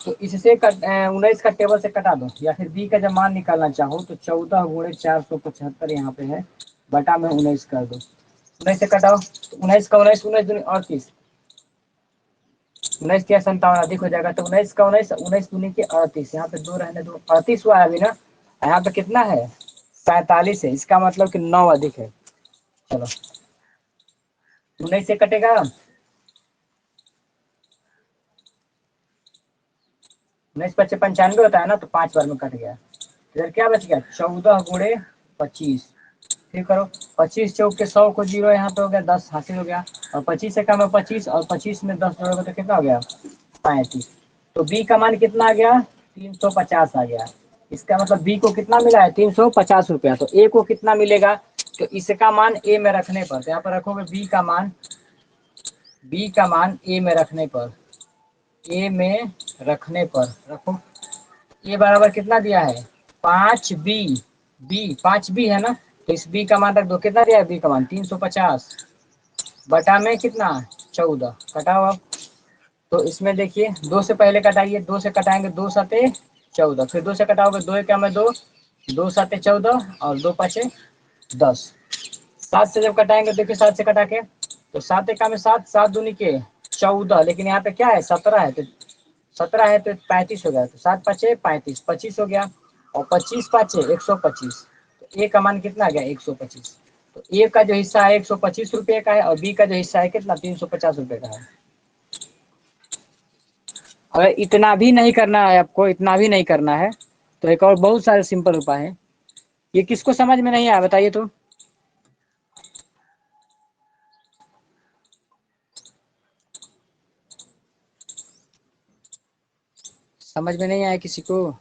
तो इससे 19 का टेबल से कटा दो, या फिर बी का जब मान निकालना चाहो तो 14 गुणे 475 यहाँ पे है, बटा में 19 कर दो, 19 से कटाओ तो 19 का 19, 19 दूनी 38, 19 क्या 57 अधिक हो जाएगा, तो 19 का 19, 19 दूनी के 38, यहाँ पे 2 रहने दो, 38 हुआ है अभी ना, यहाँ पे कितना है? 47 है, इसका मतलब कि 9 अधिक है। चलो 19 से कटेगा, 19 × 5 = 95 होता है ना, तो 5 बार में कट गया, इधर क्या बच गया? 14 गुणे 25, फिर करो 25 चौक के 100 को 0 यहाँ पे हो गया, 10 हासिल हो गया। और 25 से कम है 25, और 25 में 10 जोड़ोगे तो कितना हो गया 35। तो बी का मान कितना आ गया 350 आ गया। इसका मतलब बी को कितना मिला है 350 रुपया। तो ए को कितना मिलेगा, तो इसका मान ए में रखने पर, तो यहाँ पर रखोगे बी का मान ए में रखने पर, ए में रखने पर रखो। ए बराबर कितना दिया है 5b है ना, तो इस बी का मान रख दो। कितना दिया है बी का मान 350 बटा में कितना 14। कटाओ अब। तो इसमें देखिए 2 से पहले कटाइए, 2 से कटाएंगे 2 सते 14, फिर 2 से कटाओगे 2 एक में 2, 2 सते 14 और 2 पाँचे 10। 7 से जब कटाएंगे देखिए 7 से कटा के, तो 7 एक में 7, 7 दूनी के 14, लेकिन यहाँ पे क्या है 17 है, तो 17 है तो 35 हो गया। तो 7 पाँचे 35, 25 हो गया। और 25 पाँचे 125, तो ए का मान कितना आ गया 125। तो ए का जो हिस्सा है 125 रुपये का है, और बी का जो हिस्सा है कितना 350 रुपये का है। अगर इतना भी नहीं करना है आपको, इतना भी नहीं करना है, तो एक और बहुत सारे सिंपल उपाय है। ये किसको समझ में नहीं आया बताइए तो। समझ में नहीं आया किसी को।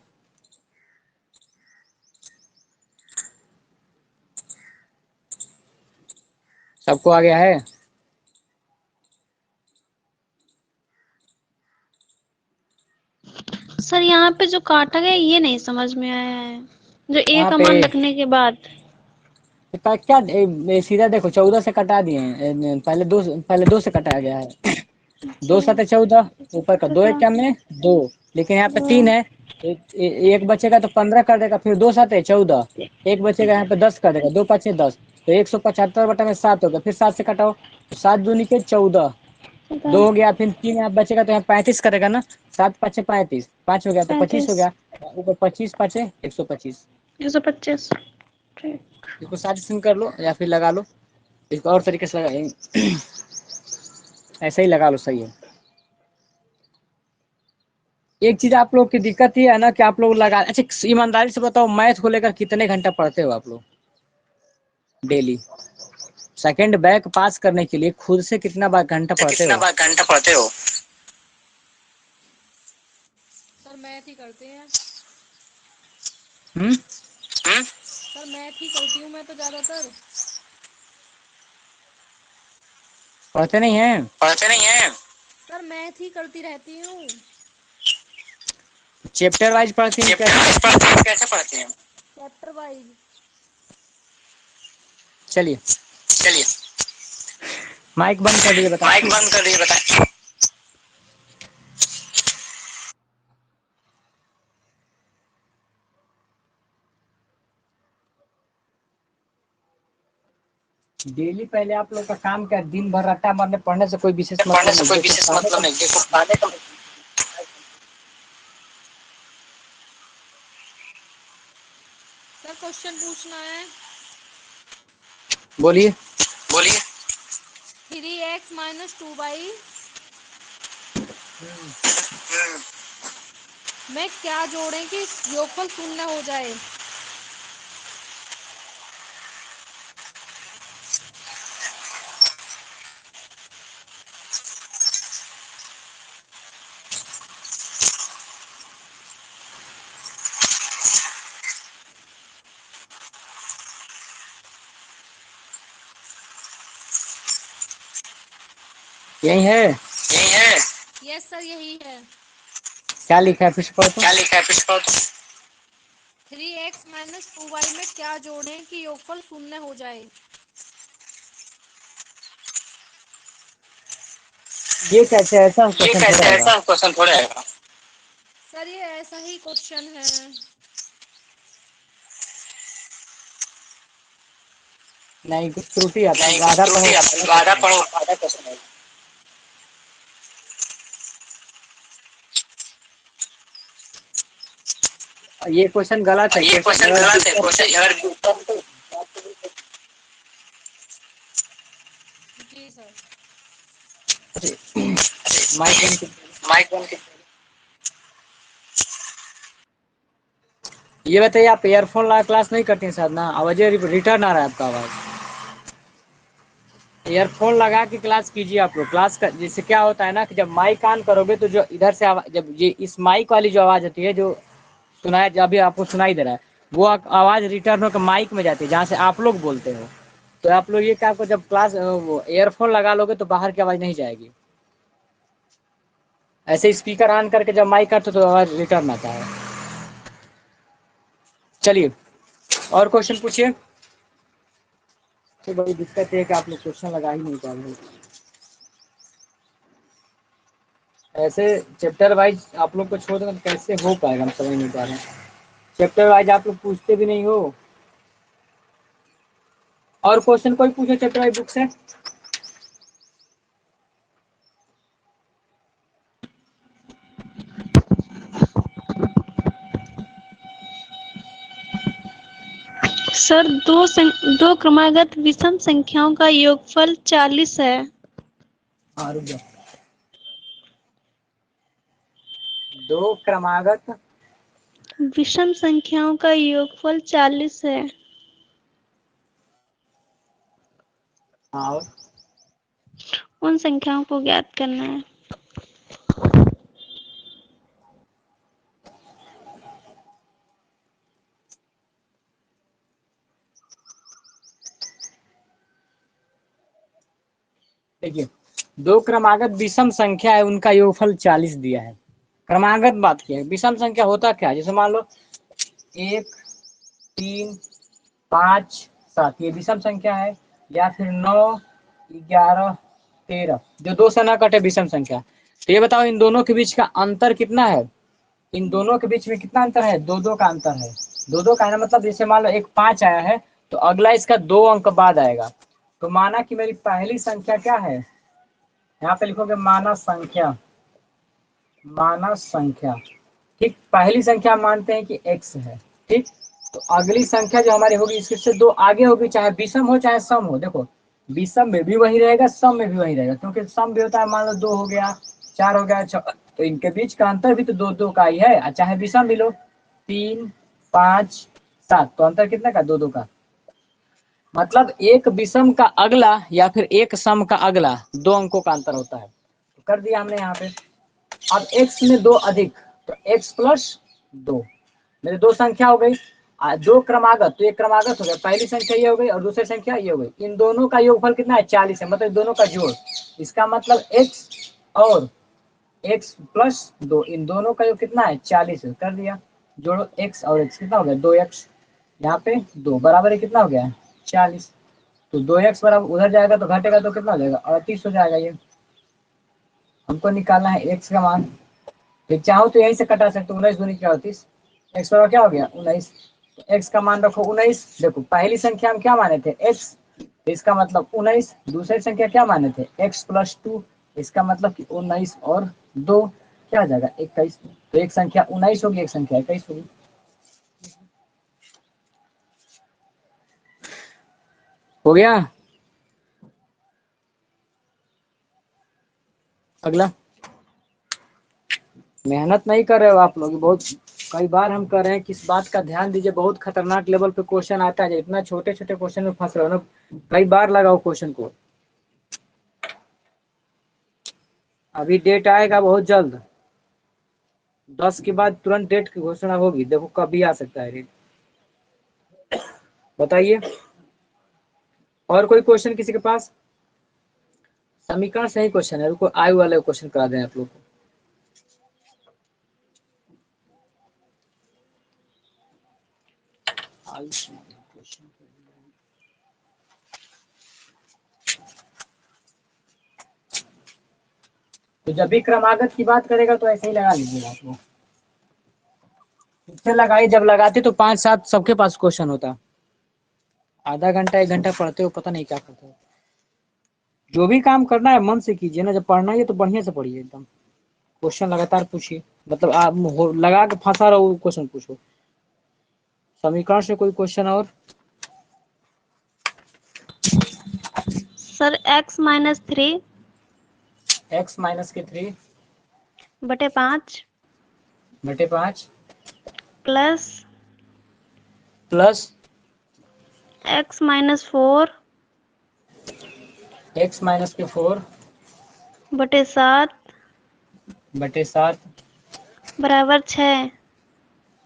सबको आ गया है। सर यहाँ पे जो काटा गया ये नहीं समझ में आया है, जो ए यहाँ का पे मान रखने के बाद। क्या सीधा देखो 14 से कटा दिए हैं। पहले दो से कटाया गया है। 2 सते 14, ऊपर का 2 एक क्या में 2, लेकिन यहाँ पे 3 है। एक बचेगा तो 15 कर देगा, फिर 2 सते 14, एक बचेगा यहाँ पे 10 कर देगा, 2 पाँचे 10, तो 175 बटा में 7 हो गया। फिर 7 से कटाओ तो 7 दूनी के 14, 2 हो गया, फिर 3 यहाँ बचेगा तो यहाँ 35 करेगा ना, 7 पाँचे 35, 5 हो गया तो 25 हो 35, गया। ऊपर 25 पाँचे 125। 125। ठीक। इसको साजिश कर लो या फिर लगा लो, इसको और तरीके से लगा ऐसे ही लगा लो, सही है। एक चीज आप लोग की दिक्कत ये है ना कि आप लोग लगा, अच्छा ईमानदारी से बताओ मैथ को लेकर कितने घंटा पढ़ते हो आप लोग डेली। सेकंड बैक पास करने के लिए खुद से कितना बार घंटा पढ़ते हो। सर मैथ ही करते हैं। हम्म। सर मैथ ही करती हूँ मैं तो ज्यादातर। पढ़ते नहीं हैं। सर मैथ ही करती रहती हूँ। चैप्टर वाइज पढ़ती हैं कैसे पढ़ती हैं। Chapter wise. चलिए माइक बंद कर दिए बताइए। डेली पहले आप लोग का काम क्या है, दिन भर रट्टा मारने पढ़ने से कोई विशेष मतलब नहीं। देखो पढ़ने का सर क्वेश्चन पूछना है। बोलिए। 3x माइनस 2y में क्या जोड़ें कि योगफल शून्य हो जाए। यही है। यस सर यही है। क्या लिखा है फिर से पढ़ो तो। 3x माइनस 2y में क्या जोड़ें कि योगफल शून्य हो जाए। ये कैसे ऐसा क्वेश्चन थोड़ा है। सर ये ऐसा ही क्वेश्चन है। नहीं कुछ त्रुटि आता है, आधा पढ़ो आधा क्वेश्चन है। ये क्वेश्चन गलत है। जी सर। माइक बंद। ये बताइए आप ईयरफोन लगा क्लास नहीं करती हैं शायद ना, आवाज रिटर्न आ रहा है आपका आवाज। ईयरफोन लगा के क्लास कीजिए आप लोग। क्लास का जिससे क्या होता है ना कि जब माइक ऑन करोगे तो जो इधर से जब ये इस माइक वाली जो आवाज होती है, जो सुनाया जब भी आपको सुनाई दे रहा है, वो आवाज रिटर्न होकर माइक में जाती है जहाँ से आप लोग बोलते हो। तो आप लोग ये क्या, जब क्लास वो ईयरफोन लगा लोगे तो बाहर की आवाज नहीं जाएगी। ऐसे स्पीकर ऑन करके जब माइक करते तो आवाज रिटर्न आता है। चलिए और क्वेश्चन पूछिए। तो बड़ी दिक्कत है कि आप लोग क्वेश्चन लगा ही नहीं पा रहे। ऐसे चैप्टर वाइज आप लोग को छोड़ देना तो कैसे हो पाएगा, हम समझ नहीं पा रहे हैं। चैप्टर वाइज आप लोग पूछते भी नहीं हो। और क्वेश्चन कोई पूछे चैप्टर वाइज बुक से? सर दो क्रमागत विषम संख्याओं का योगफल 40 है। हाँ रुक जाओ। दो क्रमागत विषम संख्याओं का योगफल 40 है। हाँ और उन संख्याओं को ज्ञात करना है। देखिए, दो क्रमागत विषम संख्या है, उनका योगफल 40 दिया है। क्रमागत बात की है। विषम संख्या होता क्या है? जैसे मान लो 1, 3, 5, 7 ये विषम संख्या है, या फिर 9, 11, 13 जो दो से ना कटे विषम संख्या। तो ये बताओ इन दोनों के बीच का अंतर कितना है? इन दोनों के बीच में कितना अंतर है? दो दो का अंतर है। दो दो का है ना, मतलब जैसे मान लो एक 5 आया है तो अगला इसका 2 अंक बाद आएगा। तो माना कि मेरी पहली संख्या क्या है, यहाँ पे लिखोगे मानव संख्या। मानव संख्या, ठीक। पहली संख्या मानते हैं कि x है, ठीक। तो अगली संख्या जो हमारी होगी इससे 2 आगे होगी, चाहे विषम हो चाहे सम हो। देखो विषम में भी वही रहेगा, सम में भी वही रहेगा, क्योंकि सम भी होता है। मान लो 2 हो गया, 4 हो गया, 6, तो इनके बीच का अंतर भी तो 2 2 का ही है। चाहे विषम भी लो, 3, 5, 7, तो अंतर कितने का? 2 2 का। मतलब एक विषम का अगला या फिर एक सम का अगला 2 अंकों का अंतर होता है। तो कर दिया हमने यहाँ पे। अब x में 2 अधिक, तो x प्लस 2, मेरे दो संख्या हो गई। दो क्रमागत, तो एक क्रमागत हो गया, पहली संख्या ये हो गई और दूसरी संख्या ये हो गई। इन दोनों का योगफल कितना है? 40 है, मतलब दोनों का जोड़। इसका मतलब x और x प्लस 2, इन दोनों का योग कितना है? 40 है। कर दिया, जोड़ो x और x, कितना हो गया? 2x, यहाँ पे 2 बराबर है, कितना हो गया? 40। तो 2x बराबर उधर जाएगा तो घटेगा तो कितना हो जाएगा? 38 हो जाएगा। ये हमको निकालना है x का मान। तो चाहो तो यहीं से कटा सकते हो, 19 दूनी क्या 38, x बराबर क्या हो गया? 19। तो x का मान रखो 19। देखो पहली संख्या हम क्या माने थे? x, तो इसका मतलब 19। दूसरी संख्या क्या माने थे? x प्लस 2, इसका मतलब कि 19 और 2 क्या हो जाएगा? 21। तो एक संख्या 19 होगी, एक संख्या 21 होगी। हो गया। अगला, मेहनत नहीं कर रहे हो आप लोग बहुत। कई बार हम कर रहे हैं, किस बात का ध्यान दीजिए। बहुत खतरनाक लेवल पे क्वेश्चन आता है, इतना छोटे छोटे क्वेश्चन में फंस रहे हो ना। कई बार लगाओ क्वेश्चन को। अभी डेट आएगा बहुत जल्द, 10 के बाद तुरंत डेट की घोषणा होगी। देखो कभी आ सकता है डेट। बताइए और कोई क्वेश्चन किसी के पास? समीकरण सही क्वेश्चन है, रुको आयु वाले क्वेश्चन करा दें आप लोग को। तो जब भी क्रमागत की बात करेगा तो ऐसे ही लगा लीजिएगा आप लोग। इससे लगाइए, जब लगाते तो 5 7 सबके पास क्वेश्चन होता। आधा घंटा 1 घंटा पढ़ते हो, पता नहीं क्या करते हो। जो भी काम करना है मन से कीजिए ना। जब पढ़ना है तो बढ़िया से पढ़िए, एकदम क्वेश्चन लगातार पूछिए। मतलब आप लगा के फंसा रहो, क्वेश्चन पूछो। समीकरण से कोई क्वेश्चन और? सर x-3 x माइनस के 3 बटे 5 बटे 5 plus plus x-4 x minus के 4 बटे 7 बटे 7 बराबर 6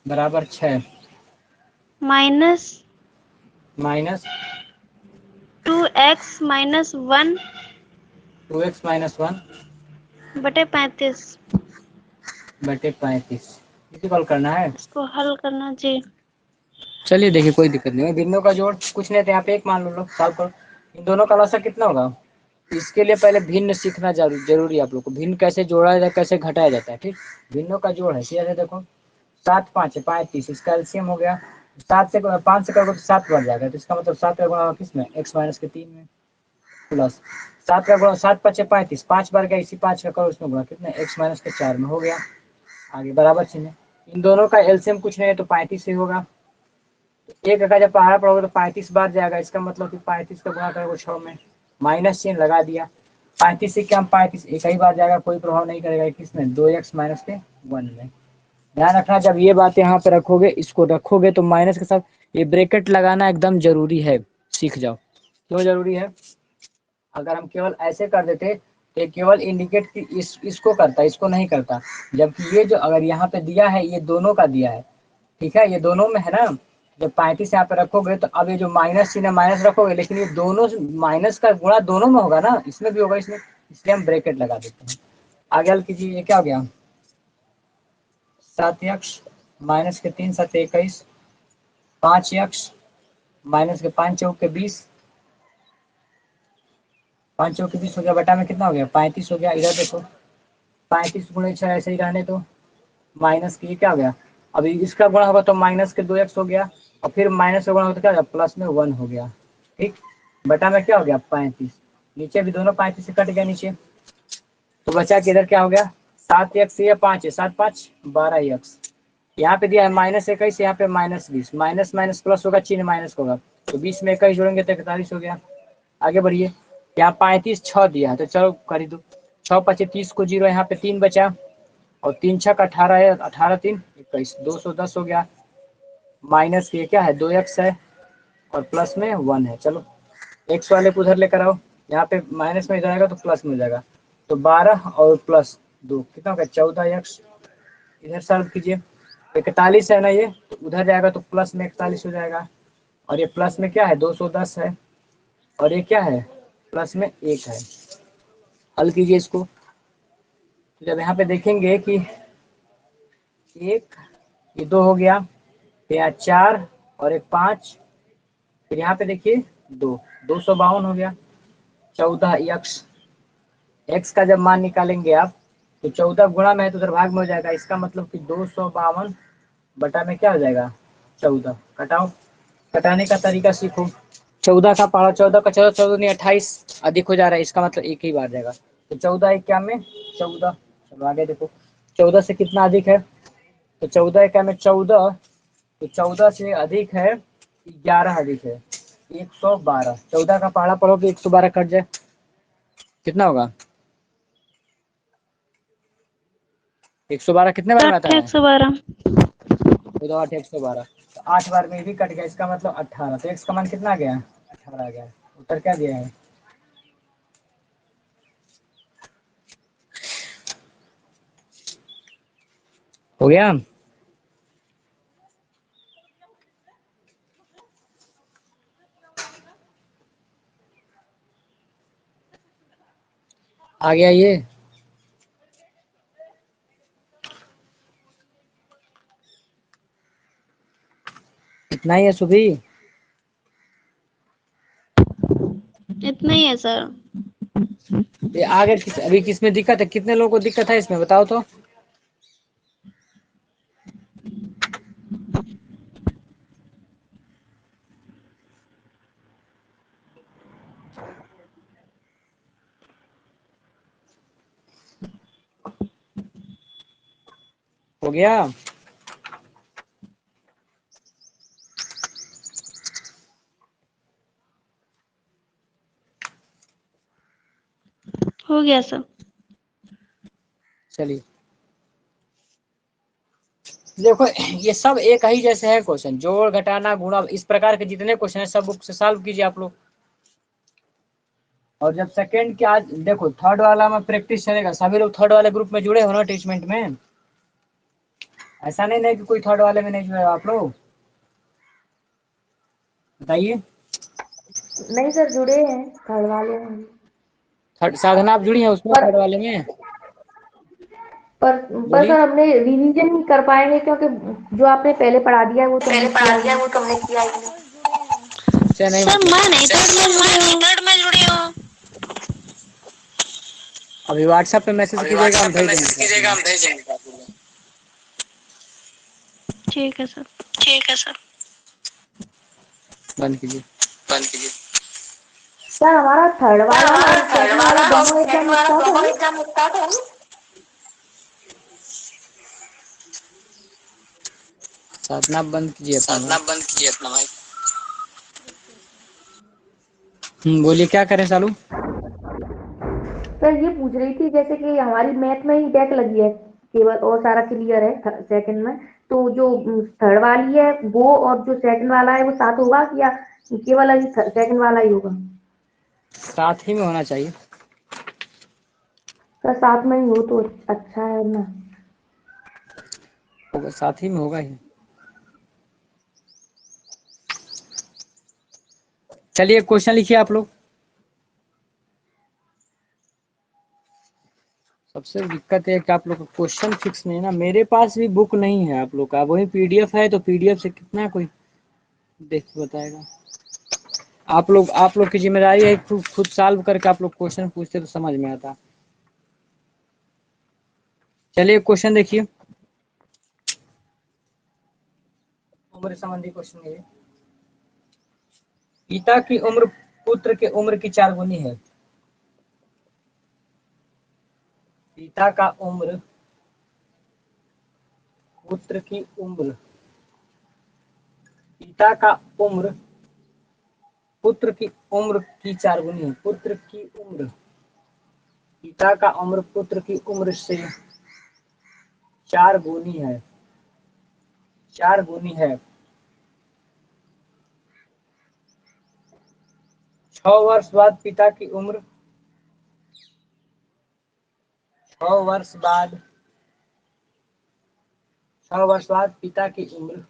बराबर 6 minus minus 2x minus 1 2x minus 1 बटे 35। बटे 35 इसी कॉल करना है। इसको हल करना जी। चलिए देखिए कोई दिक्कत नहीं है, भिन्नों का जोड़ कुछ नहीं था, यहाँ पे एक मान लो सॉल्व करो। इन दोनों का लसा कितना होगा, इसके लिए पहले भिन्न सीखना जरूरी है आप लोग को। भिन्न कैसे जोड़ा जाता है, कैसे घटाया जाता है। ठीक, भिन्नों का जोड़ है सीधे देखो 7 5 है 35, इसका एलसीएम हो गया 7 से 5 से करोगे तो 7 बढ़ जाएगा, तो इसका मतलब 7 का गुणा किस में, x माइनस के 3 में, प्लस 7 का गुणा 7 5 35, 5 बार गया, इसी 5 का करो इसमें गुणा कितने, x माइनस के 4 में हो गया। आगे बराबर चिन्ह, इन दोनों का एलसीएम कुछ नहीं है तो 35 ही होगा। एक का जब पहाड़ा पड़ोगे तो 35 बार जाएगा, इसका मतलब कि 35 का गुणा करोगे 6 में, माइनस चिन्ह लगा दिया। 35 से क्या 35 एक ही बार जाएगा, कोई प्रभाव नहीं करेगा किसमें, 2x माइनस के 1 में। ध्यान रखना जब ये बात यहाँ पे रखोगे, इसको रखोगे तो माइनस के साथ ये ब्रैकेट लगाना एकदम जरूरी है, सीख जाओ। क्यों जरूरी है, अगर हम केवल ऐसे कर देते तो केवल इंडिकेट कि इसको करता, इसको नहीं करता। जबकि ये जो अगर यहाँ पे दिया है ये दोनों का दिया है, ठीक है, ये दोनों में है ना। जब 35 यहाँ पे रखोगे तो अब ये जो माइनस चिन्ह माइनस रखोगे, लेकिन ये दोनों माइनस का गुणा दोनों में होगा ना, इसमें भी होगा इसमें, इसलिए हम ब्रैकेट लगा देते हैं। आगे हल कीजिए, ये क्या हो गया 7x माइनस के 3 7 21, 5x माइनस के 5 चौक के 20, 5 चौक के 20 हो गया, बटा में कितना हो गया 35 हो गया। इधर देखो 35 गुणे 6 ऐसे ही रहने दो, माइनस की क्या हो गया, अभी इसका गुणा होगा तो माइनस के 2x हो गया, और फिर माइनस का गुणा होगा तो क्या हो गया प्लस में 1 हो गया। ठीक, बटा में क्या हो गया 35, नीचे भी दोनों 35 से कट गया नीचे, तो बचा कि इधर क्या हो गया 7x, ये 5 है 7 5 12x, यहाँ पे दिया है माइनस 21, यहाँ पे माइनस 20, माइनस माइनस प्लस होगा, चिन्ह माइनस होगा, तो 20 में 21 जोड़ेंगे तो 41 हो गया। आगे बढ़िए, यहाँ 35 6 दिया है तो चलो कर ही दो, 6 5 30 को 0, यहाँ पे 3 बचा, और 3 6 18 है, 18 3 21, 210 हो गया। माइनस ये क्या है 2x है, और प्लस में 1 है। चलो x वाले को उधर लेकर आओ, यहाँ पे माइनस में इधर आएगा तो प्लस में हो जाएगा, तो 12 और प्लस 2 कितना होगा 14x। इधर सॉल्व कीजिए, 41 है ना ये, तो उधर जाएगा तो प्लस में 41 हो जाएगा, और ये प्लस में क्या है 210 है, और ये क्या है प्लस में 1 है। हल कीजिए इसको, तो जब यहाँ पे देखेंगे कि 1 ये 2 हो गया, फिर यहाँ 4 और एक 5, फिर यहाँ पे देखिए 252 हो गया। 14x, x का जब मान निकालेंगे आप तो 14 गुणा में है तो उधर भाग में हो जाएगा, इसका मतलब कि 252 बटा में क्या हो जाएगा 14। कटाओ, कटाने का तरीका सीखो, 14 का पहाड़ा 14 का 14 14 नहीं 28 अधिक हो जा रहा है, इसका मतलब एक ही बार जाएगा, तो 14 1 में 14। चलो आगे देखो 14 से कितना अधिक है, तो 14 1 में 14, तो 14 से अधिक है 11 अधिक है 112। 14 का पहाड़ा पढ़ो कि 112 कट जाए कितना होगा, 112 कितने बार में आता है, 112। 8 112, तो 8 बार में भी कट गया, इसका मतलब 18, तो x का मान कितना आ गया 18 आ गया। उत्तर क्या दिया है, हो गया। आ गया ये, इतना ही है सुभी, इतना ही है सर। ये आगे अभी किसमें दिक्कत है, कितने लोगों को दिक्कत है इसमें बताओ तो। हो गया, हो गया सर। चलिए देखो ये सब एक ही जैसे है क्वेश्चन, जोड़ घटाना गुणा, इस प्रकार के जितने क्वेश्चन है सब बुक से सॉल्व कीजिए आप लोग। और जब सेकंड के आज देखो थर्ड वाला में प्रैक्टिस चलेगा, सभी लोग थर्ड वाले ग्रुप में जुड़े हो ना टीचमेंट में, ऐसा नहीं कि कोई थर्ड वाले में नहीं जुड़े हो आप लोग, बताइए। नहीं सर, जुड़े हैं थर्ड वाले में। थर्ड साधना आप जुड़ी है उसमें पर थर्ड वाले में? पर बोलिए। सर हमने रिवीजन नहीं कर पाएंगे, क्योंकि जो आपने पहले पढ़ा दिया है वो तो हमने किया ही नहीं। नहीं सर मतलब मैं नहीं थर्ड में जुड़ी हूँ। अभी व्हाट्सएप पे मैसेज कीजिएगा, हम भेज देंगे। ठीक है सर। बंद कीजिए। सर हमारा थर्ड वाला और सेकंड वाला दोनों एग्जाम स्टार्ट हो गए। साधना बंद कीजिए अपना माइक। बोलिए क्या करें चालू। सर ये पूछ रही थी, जैसे कि हमारी मैथ में ही बैक लगी है केवल, और सारा क्लियर है सेकंड में, तो जो थर्ड वाली है वो और जो सेकंड वाला है वो साथ होगा या केवल सेकंड वाला ही होगा? साथ ही में होना चाहिए। सर साथ में ही हो तो अच्छा है ना। होगा, साथ ही में होगा ही। चलिए क्वेश्चन लिखिए आप लोग। सबसे दिक्कत है कि आप लोग का क्वेश्चन फिक्स नहीं है ना, मेरे पास भी बुक नहीं है आप लोग का, वही पीडीएफ है, तो पीडीएफ से कितना कोई देख के बताएगा। आप लोग की जिम्मेदारी है खुद सॉल्व करके आप लोग क्वेश्चन पूछते तो समझ में आता। चलिए क्वेश्चन देखिए, उम्र संबंधी क्वेश्चन है। पिता की उम्र पुत्र के उम्र की 4 गुनी है। पिता का उम्र पुत्र की उम्र, पिता का उम्र पुत्र की उम्र की 4 गुनी है। पुत्र की उम्र, पिता का उम्र पुत्र की उम्र से 4 गुनी है, 4 गुनी है। 6 वर्ष बाद पिता की उम्र, 6 वर्ष बाद, 6 वर्ष बाद पिता की उम्र,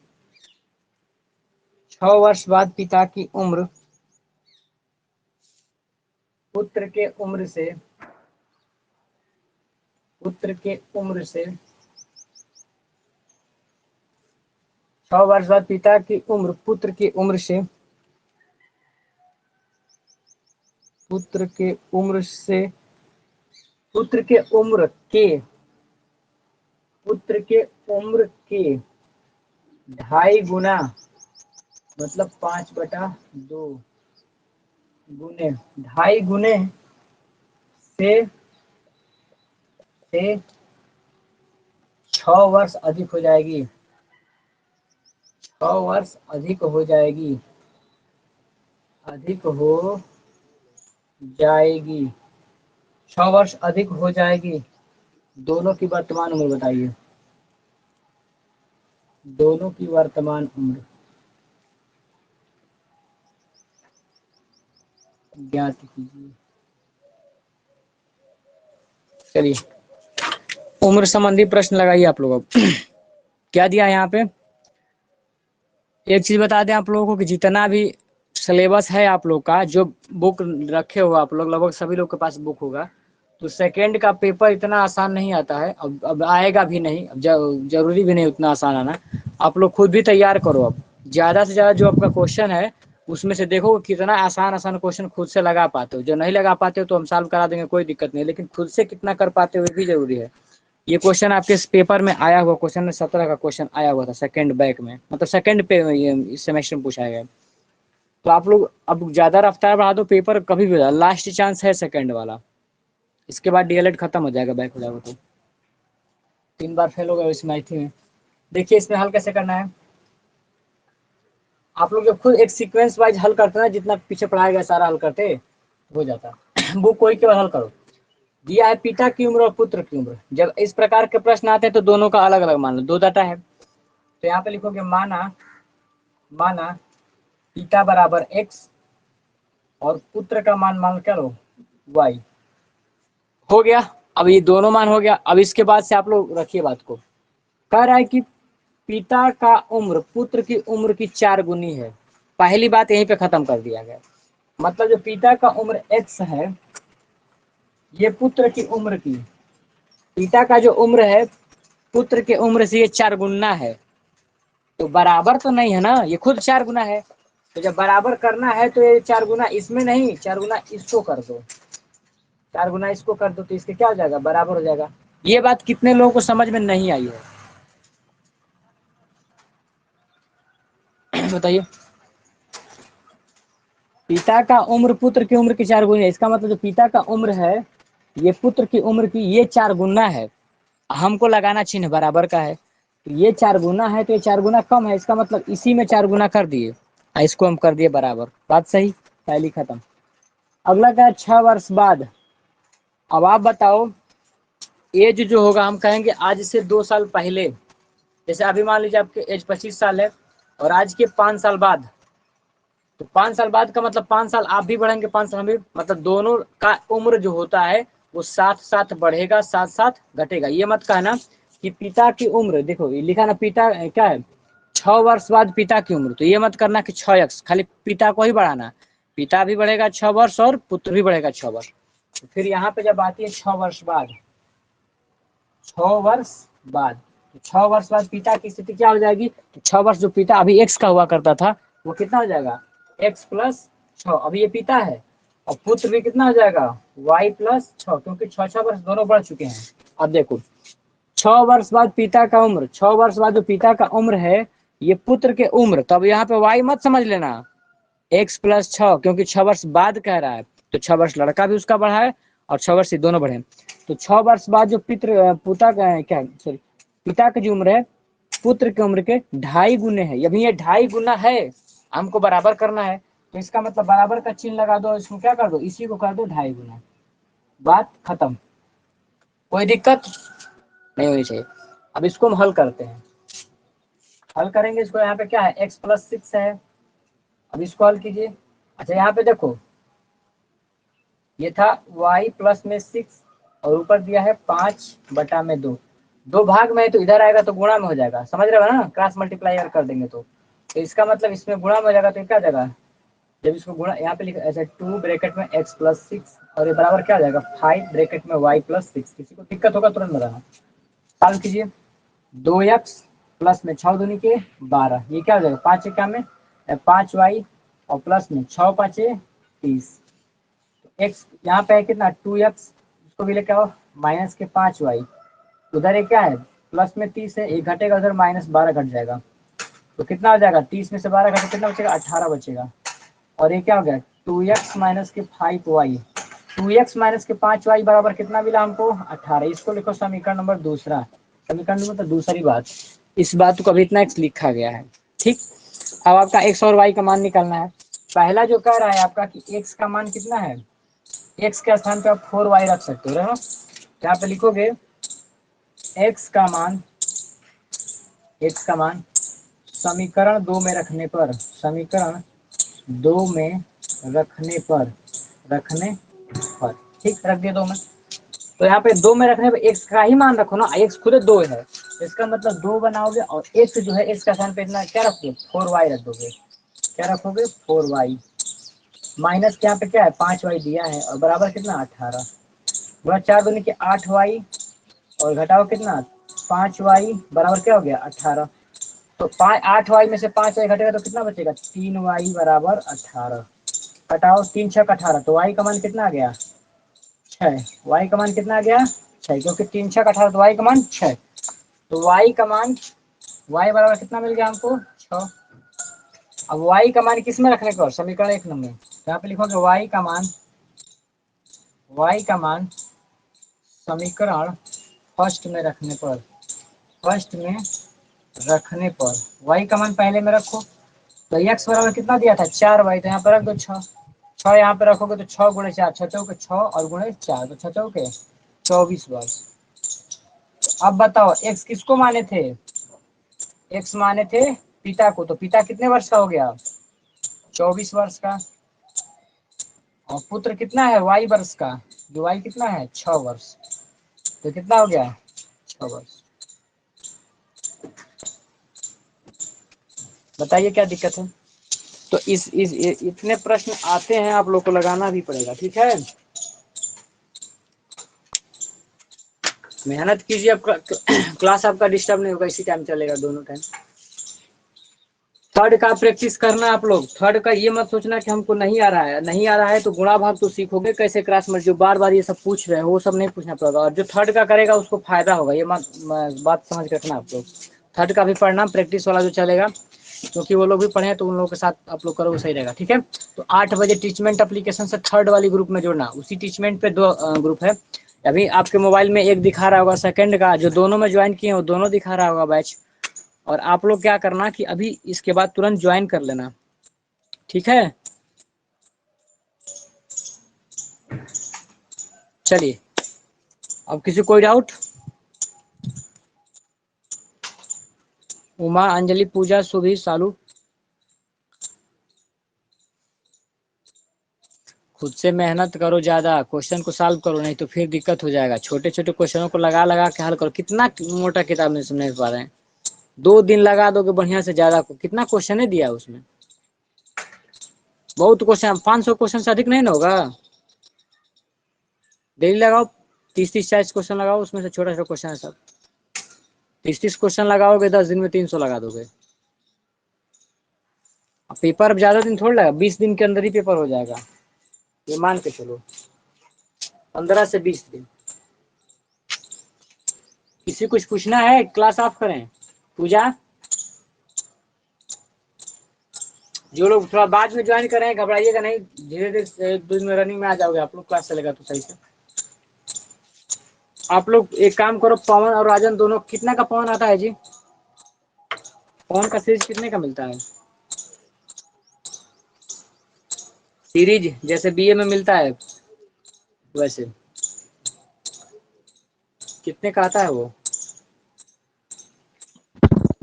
6 वर्ष बाद पिता की उम्र पुत्र के उम्र से, पुत्र के उम्र से 6 वर्ष बाद पिता की उम्र पुत्र की उम्र से, पुत्र के उम्र से, पुत्र के उम्र के, पुत्र के उम्र के 2.5 गुना, मतलब 5/2 गुने, 2.5 गुने से 6 वर्ष अधिक हो जाएगी, 6 वर्ष अधिक हो जाएगी, अधिक हो जाएगी, 6 वर्ष अधिक हो जाएगी। दोनों की वर्तमान उम्र बताइए, दोनों की वर्तमान उम्र ज्ञात कीजिए। चलिए उम्र संबंधी प्रश्न लगाइए आप लोग। अब क्या दिया है यहाँ पे, एक चीज बता दें आप लोगों को कि जितना भी सिलेबस है आप लोग का, जो बुक रखे हो आप लोग, लगभग सभी लोग के पास बुक होगा, तो सेकंड का पेपर इतना आसान नहीं आता है, अब आएगा भी नहीं, अब जरूरी भी नहीं उतना आसान आना। आप लोग खुद भी तैयार करो, अब ज्यादा से ज्यादा जो आपका क्वेश्चन है उसमें से देखो कितना आसान आसान क्वेश्चन खुद से लगा पाते हो। जो नहीं लगा पाते हो तो हम सॉल्व करा देंगे, कोई दिक्कत नहीं, लेकिन खुद से कितना कर पाते हो ये भी जरूरी है। ये क्वेश्चन आपके इस पेपर में आया हुआ क्वेश्चन में 17 का क्वेश्चन आया हुआ था सेकंड बैक में, मतलब सेकंड पे ये इस सेमेस्टर में पूछा गया। तो आप लोग अब ज्यादा रफ्तार बढ़ा दो, पेपर कभी भी लास्ट चांस है सेकंड वाला, इसके बाद डीएलएड खत्म हो जाएगा, बैक हो जाएगा तो 3 बार फेल हो गए इसमें आई थी। देखिए इसमें हल कैसे करना है, आप लोग जब खुद एक सीक्वेंस वाइज हल करते हैं, जितना पीछे पढ़ाया गया सारा हल करते हो जाता बुक कोई केवल हल करो। दिया है पिता की उम्र और पुत्र की उम्र, जब इस प्रकार के प्रश्न आते हैं तो दोनों का अलग अलग मान लो, 2 डाटा है, तो यहाँ पे लिखोगे माना पिता बराबर x और पुत्र का मान लो क्या लो वाई हो गया। अब ये दोनों मान हो गया। अब इसके बाद से आप लोग रखिए बात को, कह रहा है कि पिता का उम्र पुत्र की उम्र की 4 गुनी है। पहली बात यहीं पे खत्म कर दिया गया। मतलब जो पिता का उम्र x है, ये पुत्र की उम्र की, पिता का जो उम्र है पुत्र के उम्र से ये 4 गुना है। तो बराबर तो नहीं है ना, ये खुद 4 गुना है। तो जब बराबर करना है तो ये 4 गुना इसमें नहीं, 4 गुना इसको कर दो, 4 गुना इसको कर दो, तो इसके क्या हो जाएगा, बराबर हो जाएगा। ये बात कितने लोगों को समझ में नहीं आई है बताइए। पिता का उम्र पुत्र की उम्र की 4 गुना है, इसका मतलब जो पिता का उम्र है ये पुत्र की उम्र की ये 4 गुना है। हमको लगाना चिन्ह बराबर का है, तो ये 4 गुना है, तो ये 4 गुना कम है, इसका मतलब इसी में 4 गुना कर दिए, इसको हम कर दिए बराबर। बात सही, पहली खत्म। अगला क्या है, 6 वर्ष बाद। अब आप बताओ, एज जो होगा हम कहेंगे आज से 2 साल पहले, जैसे अभी मान लीजिए आपके एज 25 साल है और आज के 5 साल बाद, तो 5 साल बाद का मतलब 5 साल आप भी बढ़ेंगे, 5 साल हम भी, मतलब दोनों का उम्र जो होता है वो साथ साथ बढ़ेगा, साथ साथ घटेगा। ये मत कहना कि पिता की उम्र, देखो ये लिखा ना पिता क्या है, 6 वर्ष बाद पिता की उम्र, तो ये मत करना कि 6x, खाली पिता को ही बढ़ाना, पिता भी बढ़ेगा 6 वर्ष और पुत्र भी बढ़ेगा 6 वर्ष। तो फिर यहाँ पे जब आती है 6 वर्ष बाद, 6 वर्ष बाद, तो 6 वर्ष बाद पिता की स्थिति क्या हो जाएगी, तो 6 वर्ष जो पिता अभी x का हुआ करता था वो कितना हो जाएगा, x प्लस 6, अभी ये पिता है, और पुत्र भी कितना हो जाएगा, y प्लस 6, क्योंकि 6 वर्ष दोनों बढ़ चुके हैं। अब देखो 6 वर्ष बाद पिता का उम्र, 6 वर्ष बाद जो पिता का उम्र है ये पुत्र के उम्र, तब यहाँ पे y मत समझ लेना, x प्लस 6, क्योंकि 6 वर्ष बाद कह रहा है, तो 6 वर्ष लड़का भी उसका बढ़ा है और 6 वर्ष ये दोनों बढ़े। तो 6 वर्ष बाद जो पिता का क्या, सॉरी, पिता की जो उम्र है पुत्र की उम्र के 2.5 गुने है। अभी ये 2.5 गुना है, हमको बराबर करना है, तो इसका मतलब बराबर का चिन्ह लगा दो, इसको क्या कर दो, इसी को कर दो 2.5 गुना। बात खत्म, कोई दिक्कत नहीं होनी चाहिए। अब इसको हम हल करते हैं, हल करेंगे इसको। यहाँ पे क्या है, x प्लस 6 है, अब इसको हल कीजिए। अच्छा यहाँ पे देखो, ये था y प्लस में 6 और ऊपर दिया है 5/2, 2 भाग में है तो इधर आएगा तो गुणा में हो जाएगा, समझ रहे हो ना, क्रॉस मल्टीप्लाई अगर कर देंगे तो इसका मतलब इसमें गुणा में हो जाएगा, तो क्या जाएगा, जब इसको गुणा यहाँ पे लिखा ऐसे 2 ब्रैकेट में x प्लस 6 और ये बराबर क्या हो जाएगा 5 ब्रैकेट में y प्लस 6। किसी को दिक्कत होगा तुरंत बताना। सॉल्व कीजिए, 2x प्लस में 6 दूनी के 12, ये क्या हो जाएगा 5 क्या में 5y और प्लस में 6 5 30, x यहाँ पे है कितना 2x, इसको भी लेके आओ, माइनस के 5y, उधर एक क्या है प्लस में 30 है, एक घटेगा उधर -12 घट जाएगा, तो कितना हो जाएगा 30 में से 12 घटे कितना बचेगा 18 बचेगा। और ये क्या हो गया 2x माइनस के 5y, 2x माइनस के 5y बराबर कितना मिला हमको 18। इसको लिखो समीकरण नंबर दूसरा, समीकरण नंबर तो दूसरी बात, इस बात को अभी इतना x लिखा गया है। ठीक, अब आपका x और y का मान निकालना है। पहला जो कह रहा है आपका कि x का मान कितना है, x के स्थान पे आप 4y रख सकते हो, यहाँ पे लिखोगे x का मान, x का मान समीकरण 2 में रखने पर, समीकरण 2 में रखने पर ठीक रख दिया 2 में, तो यहाँ पे 2 में रखने पर x का ही मान रखो ना, x खुद 2 है, इसका मतलब 2 बनाओगे और x जो है x का स्थान पे इतना क्या रखोगे 4y रख दोगे, क्या रखोगे 4y, माइनस यहाँ पे क्या है 5y दिया है और बराबर कितना 18, गुणा 4 दूनी के 8y और घटाओ कितना 5y बराबर क्या हो गया 18, तो 8y में से 5y घटेगा तो कितना बचेगा 3y बराबर 18, घटाओ 3 6 18, तो y का मान कितना आ गया 6, y का मान कितना आ गया 6, क्योंकि 3 6 18 तो y का मान 6, तो y का मान y बराबर कितना मिल गया हमको 6। अब y का मान किस में रखने पर, समीकरण 1 नंबर, यहाँ पे लिखोगे y का मान समीकरण फर्स्ट में रखने पर, फर्स्ट में रखने पर y का मान पहले में रखो, तो x बराबर कितना दिया था 4y, तो यहाँ पर रख दो 6, 6 यहाँ पे रखोगे तो 6 गुणे 4 6 चौके 6 और गुणे 4 तो 6 चौके 24 वर्ष। तो अब बताओ x किसको माने थे, x माने थे पिता को, तो पिता कितने वर्ष का हो गया 24 वर्ष का। और पुत्र कितना है y वर्ष का, जो y कितना है 6 वर्ष, तो कितना हो गया 6 वर्ष। बताइए क्या दिक्कत है। तो इतने प्रश्न आते हैं, आप लोग को लगाना भी पड़ेगा, ठीक है। मेहनत कीजिए, अब क्लास आपका डिस्टर्ब नहीं होगा, इसी टाइम चलेगा दोनों टाइम। थर्ड का प्रैक्टिस करना आप लोग। थर्ड का ये मत सोचना कि हमको नहीं आ रहा है, नहीं आ रहा है तो गुणा भाग तो सीखोगे कैसे क्लास में, जो बार बार ये सब पूछ रहे हैं वो सब नहीं पूछना पड़ेगा, और जो थर्ड का करेगा उसको फायदा होगा, ये बात समझ के रखना आप लोग। थर्ड का भी पढ़ना, प्रैक्टिस वाला जो चलेगा, क्योंकि वो लोग भी पढ़े तो उन लोगों के साथ आप लोग करो, सही रहेगा, ठीक है। तो 8 बजे टीचमेंट एप्लीकेशन से थर्ड वाली ग्रुप में जोड़ना। उसी टीचमेंट पे 2 ग्रुप है, अभी आपके मोबाइल में एक दिखा रहा होगा सेकंड का, जो दोनों में ज्वाइन किए हैं वो दोनों दिखा रहा होगा बैच। और आप लोग क्या करना कि अभी इसके बाद तुरंत ज्वाइन कर लेना, ठीक है। चलिए, अब किसी कोई डाउट। उमा, अंजलि, पूजा, सुभी, सालू, खुद से मेहनत करो, ज्यादा क्वेश्चन को सॉल्व करो, नहीं तो फिर दिक्कत हो जाएगा। छोटे छोटे क्वेश्चनों को लगा लगा के हल करो। कितना मोटा किताब में समझ पा रहे हैं, 2 दिन लगा दोगे बढ़िया से, ज्यादा कितना क्वेश्चन है दिया उसमें, बहुत क्वेश्चन, 500 क्वेश्चन से अधिक नहीं ना होगा। डेली लगाओ, 30-40 क्वेश्चन लगाओ, उसमें से छोटा छोटा क्वेश्चन है सब। 30 क्वेश्चन लगाओगे 10 दिन में 300 लगा दोगे। पेपर अब ज्यादा दिन थोड़ा लगा, 20 दिन के अंदर ही पेपर हो जाएगा, ये मान के चलो, 15 से 20 दिन। किसी कुछ पूछना है, क्लास ऑफ करें। पूजा, जो लोग थोड़ा बाद में ज्वाइन करें घबराइएगा नहीं, धीरे धीरे 1 2 दिन में रनिंग में आ जाओगे आप लोग, क्लास चलेगा तो सही से। आप लोग एक काम करो, पवन और राजन दोनों, कितना का पवन आता है जी, पवन का सीरीज कितने का मिलता है, सीरीज जैसे बीए में मिलता है वैसे कितने का आता है वो,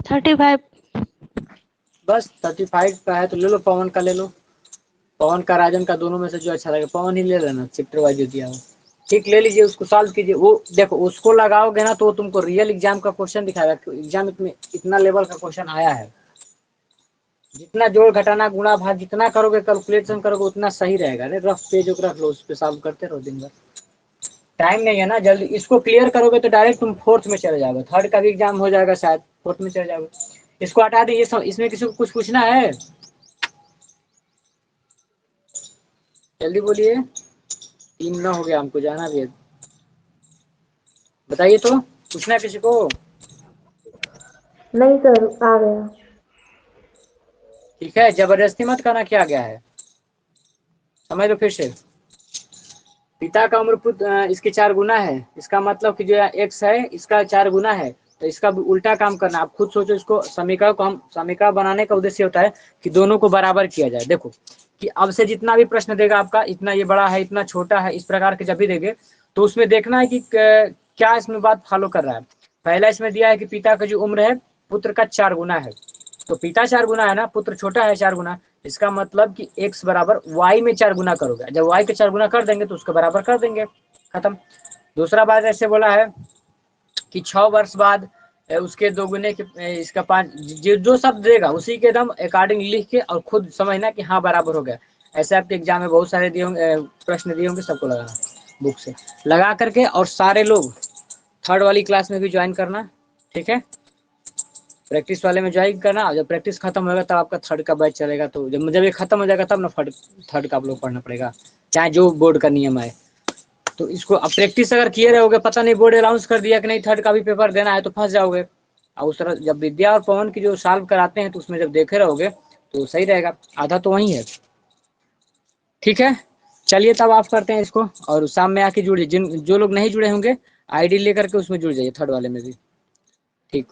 35। बस 35 का है तो ले लो, पवन का ले लो, पवन का राजन का, दोनों में से जो अच्छा लगे पवन ही ले लेना, चैप्टर वाइज जो दिया हो, ठीक, ले लीजिए, उसको सॉल्व कीजिए। वो देखो, उसको लगाओगे ना तो तुमको रियल एग्जाम का क्वेश्चन दिखाएगा, एग्जाम में इतना लेवल का क्वेश्चन आया है। जितना जोड़ घटाना गुणा भाग जितना करोगे, कैलकुलेशन करोगे, उतना सही रहेगा। रफ पेज रख लो, उस पर सॉल्व करते रहो दिन भर, टाइम नहीं है ना जल्दी। इसको क्लियर करोगे तो डायरेक्ट तुम 4th में चले जाओगे, 3rd का भी एग्जाम हो जाएगा शायद, 4th में चले जाओगे। इसको हटा दीजिए, इसमें किसी को कुछ पूछना है, जल्दी बोलिए, 3 ना हो गया, हमको जाना भी है, बताइए तो, पूछना है किसी को। नहीं सर, आ गया। ठीक है, जबरदस्ती मत करना, क्या गया है समझ लो फिर से। पिता का उम्र पुत्र इसके 4 गुना है, इसका मतलब कि जो x है इसका 4 गुना है, तो इसका उल्टा काम करना। आप खुद सोचो, इसको समीकरण को, हम समीकरण बनाने का उद्देश्य होता है कि दोनों को बराबर किया जाए। देखो कि अब से जितना भी प्रश्न देगा आपका, इतना ये बड़ा है, इतना छोटा है, इस प्रकार के जब भी देंगे तो उसमें देखना है कि क्या इसमें बात फॉलो कर रहा है। पहला इसमें दिया है कि पिता का जो उम्र है पुत्र का 4 गुना है, तो पिता 4 गुना है ना, पुत्र छोटा है 4 गुना, इसका मतलब कि x बराबर y में 4 गुना करोगे, जब y के 4 गुना कर देंगे तो उसके बराबर कर देंगे, खत्म। दूसरा बात ऐसे बोला है कि 6 वर्ष बाद उसके 2 गुने के इसका 5, जो शब्द देगा उसी के एकदम अकॉर्डिंग लिख के और खुद समझना कि हाँ बराबर हो गया। ऐसे आपके एग्जाम में बहुत सारे दिए होंगे, प्रश्न दिए होंगे, सबको लगाना बुक से लगा करके, और सारे लोग 3rd वाली क्लास में भी ज्वाइन करना, ठीक है। प्रैक्टिस वाले में ज्वाइन करना, जब प्रैक्टिस खत्म होगा तब आपका 3rd का बैच चलेगा, तो जब ये खत्म हो जाएगा तब ना 3rd का आप लोग पढ़ना पड़ेगा, चाहे जो बोर्ड का नियम है। तो इसको अब प्रैक्टिस अगर किए रहोगे, पता नहीं बोर्ड अनाउंस कर दिया कि नहीं 3rd का भी पेपर देना है, तो फंस जाओगे। और उस तरह जब विद्या और पवन की जो सॉल्व कराते हैं तो उसमें जब देखे रहोगे तो सही रहेगा, आधा तो वही है, ठीक है। चलिए तब ऑफ करते हैं इसको, और शाम में आके जुड़िए, जो लोग नहीं जुड़े होंगे ID लेकर के उसमें जुड़ जाइए, 3rd वाले में भी, ठीक।